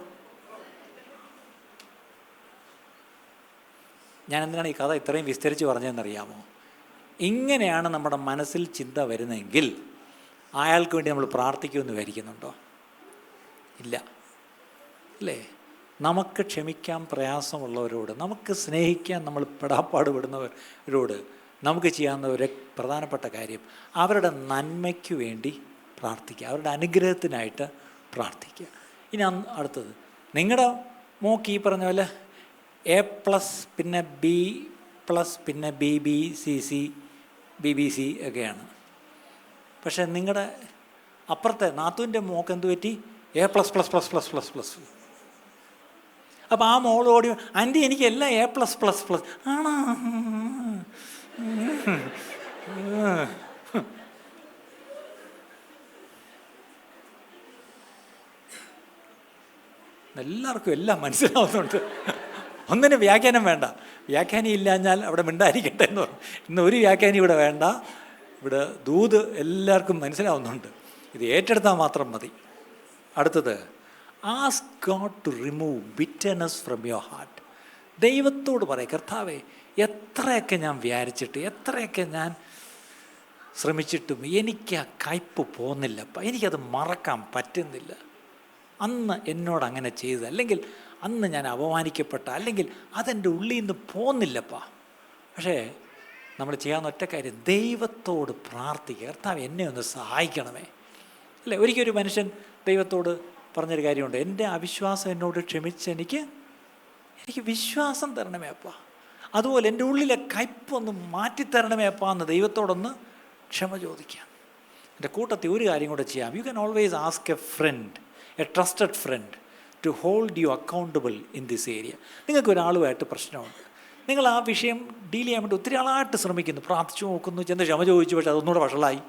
ഞാൻ എന്തിനാണ് ഈ കഥ ഇത്രയും വിസ്തരിച്ച് പറഞ്ഞതെന്നറിയാമോ? ഇങ്ങനെയാണ് നമ്മുടെ മനസ്സിൽ ചിന്ത വരുന്നതെങ്കിൽ അയാൾക്ക് വേണ്ടി നമ്മൾ പ്രാർത്ഥിക്കുമെന്ന് വിചാരിക്കുന്നുണ്ടോ? ഇല്ല, അല്ലേ? നമുക്ക് ക്ഷമിക്കാൻ പ്രയാസമുള്ളവരോട്, നമുക്ക് സ്നേഹിക്കാൻ നമ്മൾ പെടാപ്പാട് പെടുന്നവരോട് നമുക്ക് ചെയ്യാവുന്ന ഒരു പ്രധാനപ്പെട്ട കാര്യം അവരുടെ നന്മയ്ക്ക് വേണ്ടി പ്രാർത്ഥിക്കുക, അവരുടെ അനുഗ്രഹത്തിനായിട്ട് പ്രാർത്ഥിക്കുക. ഇനി അടുത്തത്, നിങ്ങളുടെ മോക്ക് ഈ പറഞ്ഞ പോലെ A+, പിന്നെ B+, പിന്നെ BBC, BBC ഒക്കെയാണ്. പക്ഷേ നിങ്ങളുടെ അപ്പുറത്തെ നാത്തൂൻ്റെ മോക്ക് എന്ത് പറ്റി? A++++++. അപ്പോൾ ആ മോൾ ഓടി, ആൻറ്റി എനിക്ക് എല്ലാം A+++. ആണോ? എല്ലാവർക്കും എല്ലാം മനസ്സിലാവുന്നുണ്ട്. ഒന്നിനും വ്യാഖ്യാനം വേണ്ട. വ്യാഖ്യാനം ഇല്ലാഞ്ഞാൽ അവിടെ മിണ്ടായിരിക്കട്ടെ എന്ന് പറഞ്ഞു. ഇന്ന് ഒരു വ്യാഖ്യാനം ഇവിടെ വേണ്ട. ഇവിടെ ദൂത് എല്ലാവർക്കും മനസ്സിലാവുന്നുണ്ട്. ഇത് ഏറ്റെടുത്താൽ മാത്രം മതി. അടുത്തത്, ask God to remove bitterness from your heart. ദൈവത്തോട് പറയും, കർത്താവേ, എത്രയൊക്കെ ഞാൻ വിചാരിച്ചിട്ട്, എത്രയൊക്കെ ഞാൻ ശ്രമിച്ചിട്ടും എനിക്ക് ആ കയ്പ് പോകുന്നില്ലപ്പ, എനിക്കത് മറക്കാൻ പറ്റുന്നില്ല. അന്ന് എന്നോട് അങ്ങനെ ചെയ്തത്, അല്ലെങ്കിൽ അന്ന് ഞാൻ അപമാനിക്കപ്പെട്ട, അല്ലെങ്കിൽ അതെൻ്റെ ഉള്ളിൽ നിന്ന് പോകുന്നില്ലപ്പ. പക്ഷേ നമ്മൾ ചെയ്യാവുന്ന ഒറ്റ കാര്യം, ദൈവത്തോട് പ്രാർത്ഥിക്കുക, കർത്താവ് എന്നെ ഒന്ന് സഹായിക്കണമേ. അല്ലേ, ഒരിക്കലും ഒരു മനുഷ്യൻ ദൈവത്തോട് പറഞ്ഞൊരു കാര്യമുണ്ട്, എൻ്റെ അവിശ്വാസം എന്നോട് ക്ഷമിച്ച് എനിക്ക് വിശ്വാസം തരണമേ അപ്പ. അതുപോലെ എൻ്റെ ഉള്ളിലെ കയ്പൊന്ന് മാറ്റിത്തരണമേ അപ്പ എന്ന് ദൈവത്തോടൊന്ന് ക്ഷമ ചോദിക്കാം. എൻ്റെ കൂട്ടത്തിൽ ഒരു കാര്യം കൂടെ ചെയ്യാം. You can always ask a friend, a trusted friend, to hold you accountable in this area. നിങ്ങൾക്ക് ഒരാളുമായിട്ട് പ്രശ്നമുണ്ട്, നിങ്ങൾ ആ വിഷയം ഡീൽ ചെയ്യാൻ വേണ്ടി ഒത്തിരി ആളായിട്ട് ശ്രമിക്കുന്നു, പ്രാർത്ഥിച്ചു നോക്കുന്നു, ചെന്ന് ക്ഷമ ചോദിച്ചു, പക്ഷേ അതൊന്നുകൂടെ വഷളായി.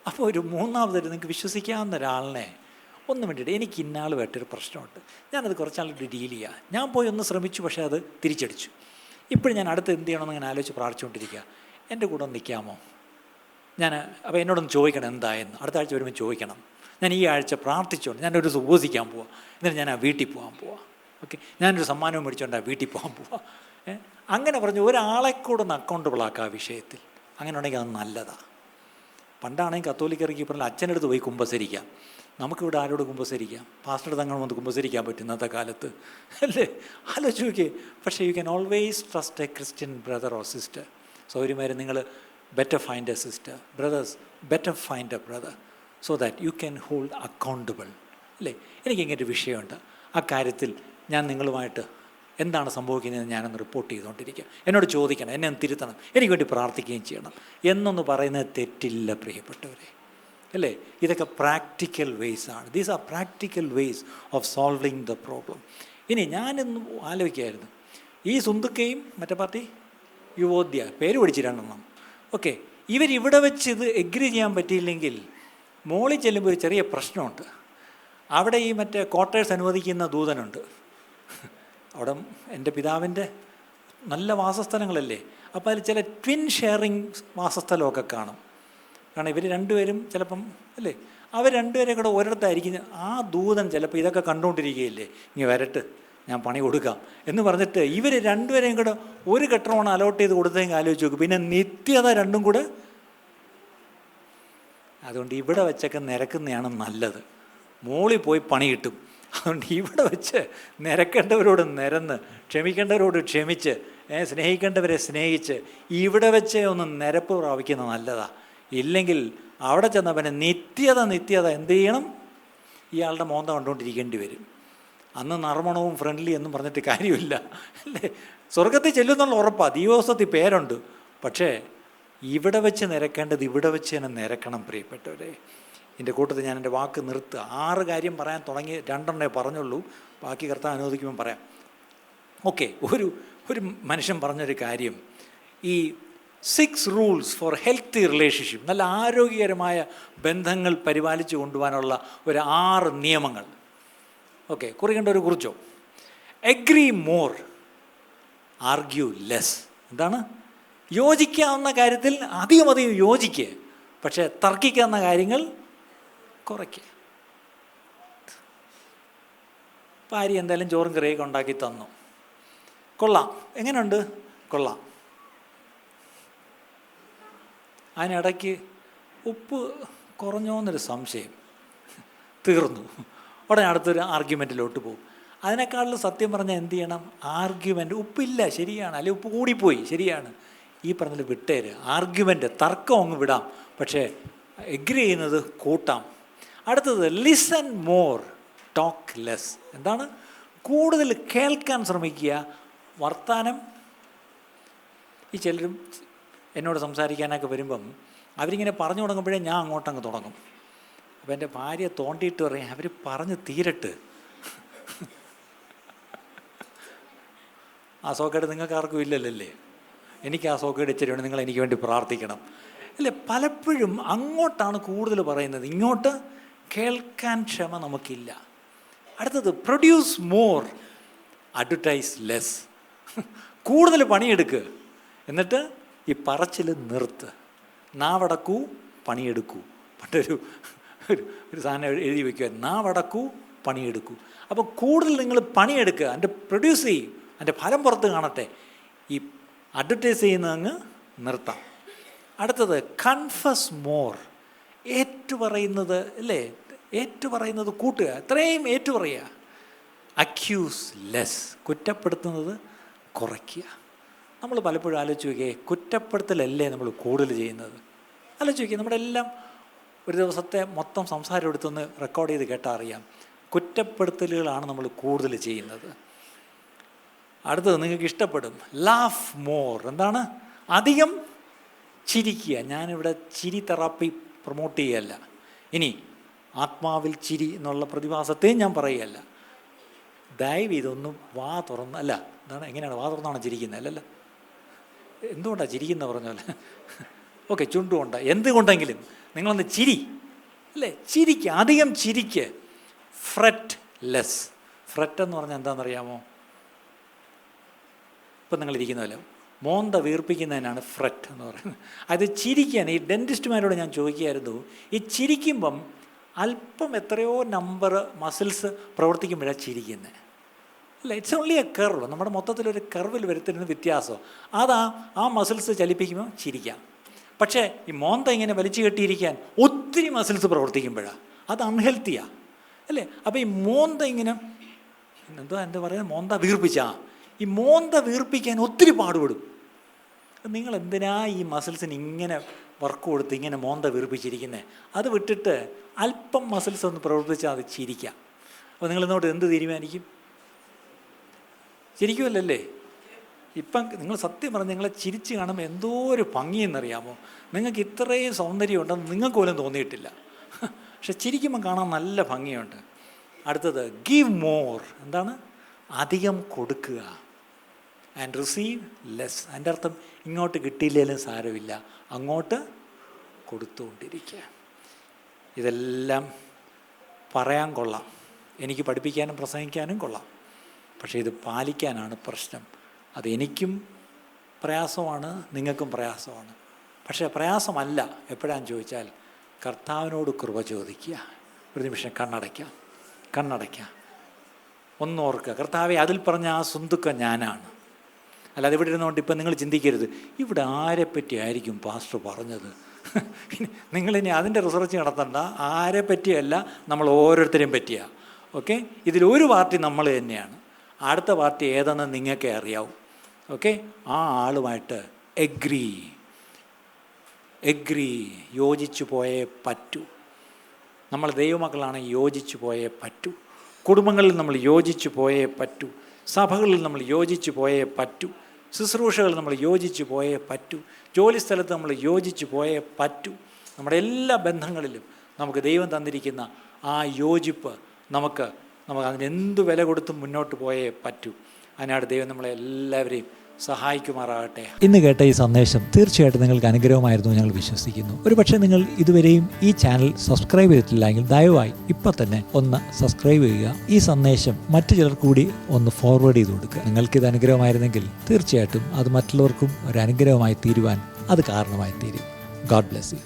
അപ്പോൾ ഒരു മൂന്നാമതായിട്ട് നിങ്ങൾക്ക് വിശ്വസിക്കാവുന്ന ഒരാളിനെ ഒന്നും വേണ്ടിയിട്ട്, എനിക്ക് ഇന്നാളുമായിട്ടൊരു പ്രശ്നമുണ്ട്, ഞാനത് കുറച്ചാളുടെ ഡീൽ ചെയ്യുക, ഞാൻ പോയി ഒന്ന് ശ്രമിച്ചു, പക്ഷേ അത് തിരിച്ചടിച്ചു, ഇപ്പോഴും ഞാൻ അടുത്ത് എന്ത് ചെയ്യണമെന്ന് ഞാൻ ആലോചിച്ച് പ്രാർത്ഥിച്ചുകൊണ്ടിരിക്കുക, എൻ്റെ കൂടെ ഒന്ന് നിൽക്കാമോ? അപ്പോൾ എന്നോടൊന്ന് ചോദിക്കണം എന്തായെന്ന്, അടുത്ത ആഴ്ച വരുമ്പോൾ ചോദിക്കണം. ഞാൻ ഈ ആഴ്ച പ്രാർത്ഥിച്ചുകൊണ്ട് ഞാനൊരു ഉപവസിക്കാൻ പോവാം, എന്നിട്ട് ഞാൻ ആ വീട്ടിൽ പോകാൻ പോവാം. ഓക്കെ, ഞാനൊരു സമ്മാനവും മേടിച്ചുകൊണ്ട് ആ വീട്ടിൽ പോകാൻ പോവാം. അങ്ങനെ പറഞ്ഞ് ഒരാളെ കൂടെ ഒന്ന് അക്കൗണ്ടബിളാക്കുക ആ വിഷയത്തിൽ. അങ്ങനെ ഉണ്ടെങ്കിൽ അത് നല്ലതാണ്. പണ്ടാണെങ്കിൽ കത്തോലിക്കർക്ക് പറഞ്ഞാൽ അച്ഛനടുത്ത് പോയി കുമ്പസരിക്കാം, നമുക്കിവിടെ ആരോട് കുമ്പസരിക്കാം? പാസ്റ്ററുടെ തങ്ങൾ വന്ന് കുമ്പസരിക്കാൻ പറ്റും ഇന്നത്തെ കാലത്ത്, അല്ലേ? ആലോചിച്ച് നോക്കിയേ. പക്ഷേ you can always trust a Christian brother or sister. സൗകര്യമാരും നിങ്ങൾ better find a sister, brothers better find a brother, so that you can hold accountable. അല്ലേ, എനിക്കിങ്ങനൊരു വിഷയമുണ്ട്, ആ കാര്യത്തിൽ ഞാൻ നിങ്ങളുമായിട്ട് എന്താണ് സംഭവിക്കുന്നത് ഞാനൊന്ന് റിപ്പോർട്ട് ചെയ്തുകൊണ്ടിരിക്കുക, എന്നോട് ചോദിക്കണം, എന്നെ ഒന്ന് തിരുത്തണം, എനിക്ക് വേണ്ടി പ്രാർത്ഥിക്കുകയും ചെയ്യണം എന്നൊന്ന് പറയുന്നത് തെറ്റില്ല പ്രിയപ്പെട്ടവരെ. അല്ലേ, ഇതൊക്കെ പ്രാക്ടിക്കൽ വേസ് ആണ്. These are practical ways of solving the problem. ഇനി ഞാനിന്ന് ആലോചിക്കായിരുന്നു, ഈ സുന്ദുക്കയും മറ്റേ പാർട്ടി യുവോദ്യ, പേര് പഠിച്ച് രണ്ടെണ്ണം. ഓക്കെ, ഇവരിവിടെ വെച്ച് ഇത് എഗ്രി ചെയ്യാൻ പറ്റിയില്ലെങ്കിൽ മോളിൽ ചെല്ലുമ്പോൾ ഒരു ചെറിയ പ്രശ്നമുണ്ട്. അവിടെ ഈ മറ്റേ ക്വാർട്ടേഴ്സ് അനുവദിക്കുന്ന ദൂതനുണ്ട്. അവിടെ എൻ്റെ പിതാവിൻ്റെ നല്ല വാസസ്ഥലങ്ങളല്ലേ, അപ്പോൾ അതിൽ ചില ട്വിൻ ഷെയറിങ് വാസസ്ഥലമൊക്കെ കാണും. കാരണം ഇവർ രണ്ടുപേരും ചിലപ്പം, അല്ലേ, അവർ രണ്ടുപേരും കൂടെ ഒരിടത്തായിരിക്കും. ആ ദൂതൻ ചിലപ്പോൾ ഇതൊക്കെ കണ്ടുകൊണ്ടിരിക്കുകയില്ലേ, ഇനി വരട്ട് ഞാൻ പണി കൊടുക്കാം എന്ന് പറഞ്ഞിട്ട് ഇവർ രണ്ടുപേരെയും കൂടെ ഒരു കെട്ടറോണ് അലോട്ട് ചെയ്ത് കൊടുത്തെങ്കിൽ ആലോചിച്ച് നോക്കും, പിന്നെ നിത്യത രണ്ടും കൂടെ. അതുകൊണ്ട് ഇവിടെ വെച്ചൊക്കെ നിരക്കുന്നതാണ് നല്ലത്, മോളിൽ പോയി പണി കിട്ടും. അതുകൊണ്ട് ഇവിടെ വെച്ച് നിരക്കേണ്ടവരോട് നിരന്ന്, ക്ഷമിക്കേണ്ടവരോട് ക്ഷമിച്ച്, സ്നേഹിക്കേണ്ടവരെ സ്നേഹിച്ച് ഇവിടെ വെച്ച് ഒന്ന് നിരപ്പ് പ്രാപിക്കുന്നത് നല്ലതാണ്. ഇല്ലെങ്കിൽ അവിടെ ചെന്നവനെ നിത്യത എന്ത് ചെയ്യണം? ഇയാളുടെ മോന്ത കണ്ടുകൊണ്ടിരിക്കേണ്ടി വരും. അന്ന് നർമ്മണവും ഫ്രണ്ട്ലി എന്നും പറഞ്ഞിട്ട് കാര്യമില്ല, അല്ലേ? സ്വർഗത്തിൽ ചെല്ലുന്നുള്ള ഉറപ്പാണ്, ദിവസത്തിൽ പേരുണ്ട്. പക്ഷേ ഇവിടെ വെച്ച് നിരക്കേണ്ടത് ഇവിടെ വെച്ച് തന്നെ നിരക്കണം പ്രിയപ്പെട്ടവരെ. എൻ്റെ കൂട്ടത്തിൽ ഞാൻ എൻ്റെ വാക്ക് നിർത്തുക. 6 കാര്യം പറയാൻ തുടങ്ങി, 2 പറഞ്ഞുള്ളൂ, ബാക്കി കർത്താവ് അനുവദിക്കുമ്പോൾ പറയാം. ഓക്കെ, ഒരു മനുഷ്യൻ പറഞ്ഞൊരു കാര്യം, ഈ 6 റൂൾസ് ഫോർ ഹെൽത്തി റിലേഷൻഷിപ്പ്, നല്ല ആരോഗ്യകരമായ ബന്ധങ്ങൾ പരിപാലിച്ചു കൊണ്ടുപോകാനുള്ള ഒരു 6 നിയമങ്ങൾ. ഓക്കെ, കുറിക്കേണ്ടവർ കുറിച്ചോ. Agree more, argue less. എന്താണ്? യോജിക്കാവുന്ന കാര്യത്തിൽ അധികം യോജിക്കുക, പക്ഷേ തർക്കിക്കാവുന്ന കാര്യങ്ങൾ കുറയ്ക്കുക. ഭാര്യ എന്തായാലും ചോറും കറിയൊക്കെ ഉണ്ടാക്കി തന്നു, കൊള്ളാം, എങ്ങനെയുണ്ട്? കൊള്ളാം. അതിനിടയ്ക്ക് ഉപ്പ് കുറഞ്ഞോന്നൊരു സംശയം, തീർന്നു. ഉടനെ അടുത്തൊരു ആർഗ്യുമെൻറ്റിലോട്ട് പോകും. അതിനേക്കാളും സത്യം പറഞ്ഞാൽ എന്ത് ചെയ്യണം? ആർഗ്യുമെൻറ്റ്, ഉപ്പില്ല ശരിയാണ്, അല്ലെങ്കിൽ ഉപ്പ് കൂടിപ്പോയി ശരിയാണ്, ഈ പറഞ്ഞതിൽ വിട്ടേര്. ആർഗ്യുമെൻറ്റ്, തർക്കം അങ്ങ് വിടാം, പക്ഷേ എഗ്രി ചെയ്യുന്നത് കൂട്ടാം. അടുത്തത് ലിസൺ മോർ, ടോക്ക് ലെസ്. എന്താണ്? കൂടുതൽ കേൾക്കാൻ ശ്രമിക്കുക, വർത്താനം. ഈ ചിലരും എന്നോട് സംസാരിക്കാനൊക്കെ വരുമ്പം അവരിങ്ങനെ പറഞ്ഞു തുടങ്ങുമ്പോഴേ ഞാൻ അങ്ങോട്ടങ്ങ് തുടങ്ങും. അപ്പം എൻ്റെ ഭാര്യ തോണ്ടിയിട്ട് പറയും, അവർ പറഞ്ഞ് തീരട്ട്. ആ സോക്കേട് നിങ്ങൾക്ക് ആർക്കും ഇല്ലല്ലേ? എനിക്ക് ആ സോക്കേട് ഇച്ചിരി വേണം, നിങ്ങൾ എനിക്ക് വേണ്ടി പ്രാർത്ഥിക്കണം അല്ലേ? പലപ്പോഴും അങ്ങോട്ടാണ് കൂടുതൽ പറയുന്നത്, ഇങ്ങോട്ട് കേൾക്കാൻ ക്ഷമ നമുക്കില്ല. അടുത്തത് പ്രൊഡ്യൂസ് മോർ, അഡ്വർടൈസ് ലെസ്. കൂടുതൽ പണിയെടുക്കുക, എന്നിട്ട് ഈ പറച്ചിൽ നിർത്ത്. നാവടക്കൂ പണിയെടുക്കൂ. പണ്ടൊരു ഒരു സാധനം എഴുതി വയ്ക്കുക, നാവടക്കൂ പണിയെടുക്കൂ. അപ്പോൾ കൂടുതൽ നിങ്ങൾ പണിയെടുക്കുക, അതിൻ്റെ പ്രൊഡ്യൂസ് ചെയ്യും, അതിൻ്റെ ഫലം പുറത്ത് കാണട്ടെ. ഈ അഡ്വർടൈസ് ചെയ്യുന്നതങ്ങ് നിർത്താം. അടുത്തത് കൺഫസ് മോർ, ഏറ്റുപറയുന്നത് അല്ലേ? ഏറ്റുപറയുന്നത് കൂട്ടുക, എത്രയും ഏറ്റുപറയുക. അക്യൂസ് ലെസ്, കുറ്റപ്പെടുത്തുന്നത് കുറയ്ക്കുക. നമ്മൾ പലപ്പോഴും ആലോചിച്ച് നോക്കിയേ, കുറ്റപ്പെടുത്തലല്ലേ നമ്മൾ കൂടുതൽ ചെയ്യുന്നത്? ആലോചിച്ച് നോക്കിയേ, നമ്മുടെ എല്ലാം ഒരു ദിവസത്തെ മൊത്തം സംസാരം എടുത്തൊന്ന് റെക്കോർഡ് ചെയ്ത് കേട്ടാൽ അറിയാം, കുറ്റപ്പെടുത്തലുകളാണ് നമ്മൾ കൂടുതൽ ചെയ്യുന്നത്. അടുത്തത് നിങ്ങൾക്ക് ഇഷ്ടപ്പെടും, ലാഫ് മോർ. എന്താണ്? അധികം ചിരിക്കുക. ഞാനിവിടെ ചിരി തെറാപ്പി പ്രൊമോട്ട് ചെയ്യുകയല്ല, ഇനി ആത്മാവിൽ ചിരി എന്നുള്ള പ്രതിഭാസത്തെയും ഞാൻ പറയുകയല്ല. ദയവ് ഇതൊന്നും വാ തുറന്ന് അല്ല, എന്താണ്, എങ്ങനെയാണ് വാ തുറന്നാണോ ചിരിക്കുന്നത്? അല്ലല്ല, എന്തുകൊണ്ടാണ് ചിരിക്കുന്ന പറഞ്ഞ പോലെ? ഓക്കെ, ചുണ്ടുകൊണ്ട എന്തുകൊണ്ടെങ്കിലും നിങ്ങളൊന്ന് ചിരി അല്ലേ? ചിരിക്കുക, അധികം ചിരിക്കുക. FRET less. ഫ്രെറ്റ് എന്ന് പറഞ്ഞാൽ എന്താണെന്നറിയാമോ? ഇപ്പം നിങ്ങളിരിക്കുന്നതല്ലോ, മോന്ത വീർപ്പിക്കുന്നതിനാണ് ഫ്രെറ്റ് എന്ന് പറയുന്നത്. അത് ചിരിക്കാൻ, ഈ ഡെൻറ്റിസ്റ്റുമാരോട് ഞാൻ ചോദിക്കുകയായിരുന്നു, ഈ ചിരിക്കുമ്പം അല്പം എത്രയോ നമ്പർ മസിൽസ് പ്രവർത്തിക്കുമ്പോഴാണ് ചിരിക്കുന്നത് അല്ല? It's only A curve. നമ്മുടെ മൊത്തത്തിലൊരു കർവിൽ വരുത്തുന്ന വ്യത്യാസം ആ മസിൽസ് ചലിപ്പിക്കുമ്പോൾ ചിരിക്കാം. പക്ഷേ ഈ മോന്ത ഇങ്ങനെ വലിച്ചു കെട്ടിയിരിക്കാൻ ഒത്തിരി മസിൽസ് പ്രവർത്തിക്കുമ്പോഴാണ് അത് അൺഹെൽത്തിയാണ് അല്ലേ? അപ്പോൾ ഈ മോന്ത ഇങ്ങനെ എന്താ പറയുക, മോന്ത വീർപ്പിച്ചാ, ഈ മോന്ത വീർപ്പിക്കാൻ ഒത്തിരി പാടുപെടും. നിങ്ങൾ എന്തിനാ ഈ മസിൽസിന് ഇങ്ങനെ വർക്ക് കൊടുത്ത് ഇങ്ങനെ മോന്ത വീർപ്പിച്ചിരിക്കുന്നത്? അത് വിട്ടിട്ട് അല്പം മസിൽസ് ഒന്ന് പ്രവർത്തിച്ചാൽ അത് ചിരിക്കാം. അപ്പോൾ നിങ്ങളിന്നോട്ട് എന്ത് തീരുമാനിക്കും? ചിരിക്കുമല്ലേ? ഇപ്പം നിങ്ങൾ സത്യം പറഞ്ഞ് നിങ്ങളെ ചിരിച്ച് കാണുമ്പോൾ എന്തോ ഒരു ഭംഗിയെന്നറിയാമോ? നിങ്ങൾക്ക് ഇത്രയും സൗന്ദര്യം ഉണ്ടെന്ന് നിങ്ങൾക്ക് പോലും തോന്നിയിട്ടില്ല. പക്ഷെ ചിരിക്കുമ്പോൾ കാണാൻ നല്ല ഭംഗിയുണ്ട്. അടുത്തത് ഗീവ് മോർ. എന്താണ്? അധികം കൊടുക്കുക. And receive less. അതിൻ്റെ അർത്ഥം ഇങ്ങോട്ട് കിട്ടിയില്ലെങ്കിലും സാരമില്ല, അങ്ങോട്ട് കൊടുത്തുകൊണ്ടിരിക്കുക. ഇതെല്ലാം പറയാൻ കൊള്ളാം, എനിക്ക് പഠിപ്പിക്കാനും പ്രസംഗിക്കാനും കൊള്ളാം, പക്ഷേ ഇത് പാലിക്കാനാണ് പ്രശ്നം. അത് എനിക്കും പ്രയാസമാണ്, നിങ്ങൾക്കും പ്രയാസമാണ്. പക്ഷേ പ്രയാസമല്ല എപ്പോഴാന്ന് ചോദിച്ചാൽ, കർത്താവിനോട് കൃപ ചോദിക്കുക. ഒരു നിമിഷം കണ്ണടയ്ക്കാം, ഒന്നോർക്കുക, കർത്താവെ അതിൽ പറഞ്ഞ ആ സുന്ദുക്ക ഞാനാണ്. അല്ലാതെ ഇവിടെ ഇരുന്നുകൊണ്ട് ഇപ്പം നിങ്ങൾ ചിന്തിക്കരുത്, ഇവിടെ ആരെപ്പറ്റി ആയിരിക്കും പാസ്റ്റർ പറഞ്ഞത്. നിങ്ങളിനി അതിൻ്റെ റിസർച്ച് നടത്തണ്ട, ആരെ പറ്റിയല്ല, നമ്മൾ ഓരോരുത്തരെയും പറ്റിയാണ്. ഓക്കെ, ഇതിലൊരു പാർട്ടി നമ്മൾ തന്നെയാണ്, അടുത്ത പാർട്ടി ഏതെന്ന് നിങ്ങൾക്കേ അറിയാവൂ. ഓക്കെ, ആ ആളുമായിട്ട് എഗ്രി യോജിച്ചു പോയേ പറ്റൂ. നമ്മൾ ദൈവമക്കളാണ്, യോജിച്ചു പോയേ പറ്റൂ. കുടുംബങ്ങളിൽ നമ്മൾ യോജിച്ചു പോയേ പറ്റൂ. സഭകളിൽ നമ്മൾ യോജിച്ചു പോയേ പറ്റൂ. ശുശ്രൂഷകൾ നമ്മൾ യോജിച്ചു പോയേ പറ്റൂ. ജോലിസ്ഥലത്ത് നമ്മൾ യോജിച്ചു പോയേ പറ്റൂ. നമ്മുടെ എല്ലാ ബന്ധങ്ങളിലും നമുക്ക് ദൈവം തന്നിരിക്കുന്ന ആ യോജിപ്പ് നമുക്ക് അതിനെന്ത് വില കൊടുത്തും മുന്നോട്ട് പോയേ പറ്റൂ. അതിനാണ് ദൈവം നമ്മളെ എല്ലാവരെയും സഹായിക്കുമാറാകട്ടെ. ഇന്ന് കേട്ട ഈ സന്ദേശം തീർച്ചയായിട്ടും നിങ്ങൾക്ക് അനുഗ്രഹമായിരുന്നു ഞങ്ങൾ വിശ്വസിക്കുന്നു. ഒരുപക്ഷെ നിങ്ങൾ ഇതുവരെയും ഈ ചാനൽ സബ്സ്ക്രൈബ് ചെയ്തിട്ടില്ല എങ്കിൽ ദയവായി ഇപ്പം തന്നെ ഒന്ന് സബ്സ്ക്രൈബ് ചെയ്യുക. ഈ സന്ദേശം മറ്റു ചിലർക്ക് കൂടി ഒന്ന് ഫോർവേഡ് ചെയ്ത് കൊടുക്കുക. നിങ്ങൾക്കിത് അനുഗ്രഹമായിരുന്നെങ്കിൽ തീർച്ചയായിട്ടും അത് മറ്റുള്ളവർക്കും ഒരു അനുഗ്രഹമായി തീരുവാൻ അത് കാരണമായി തീരും. God bless you.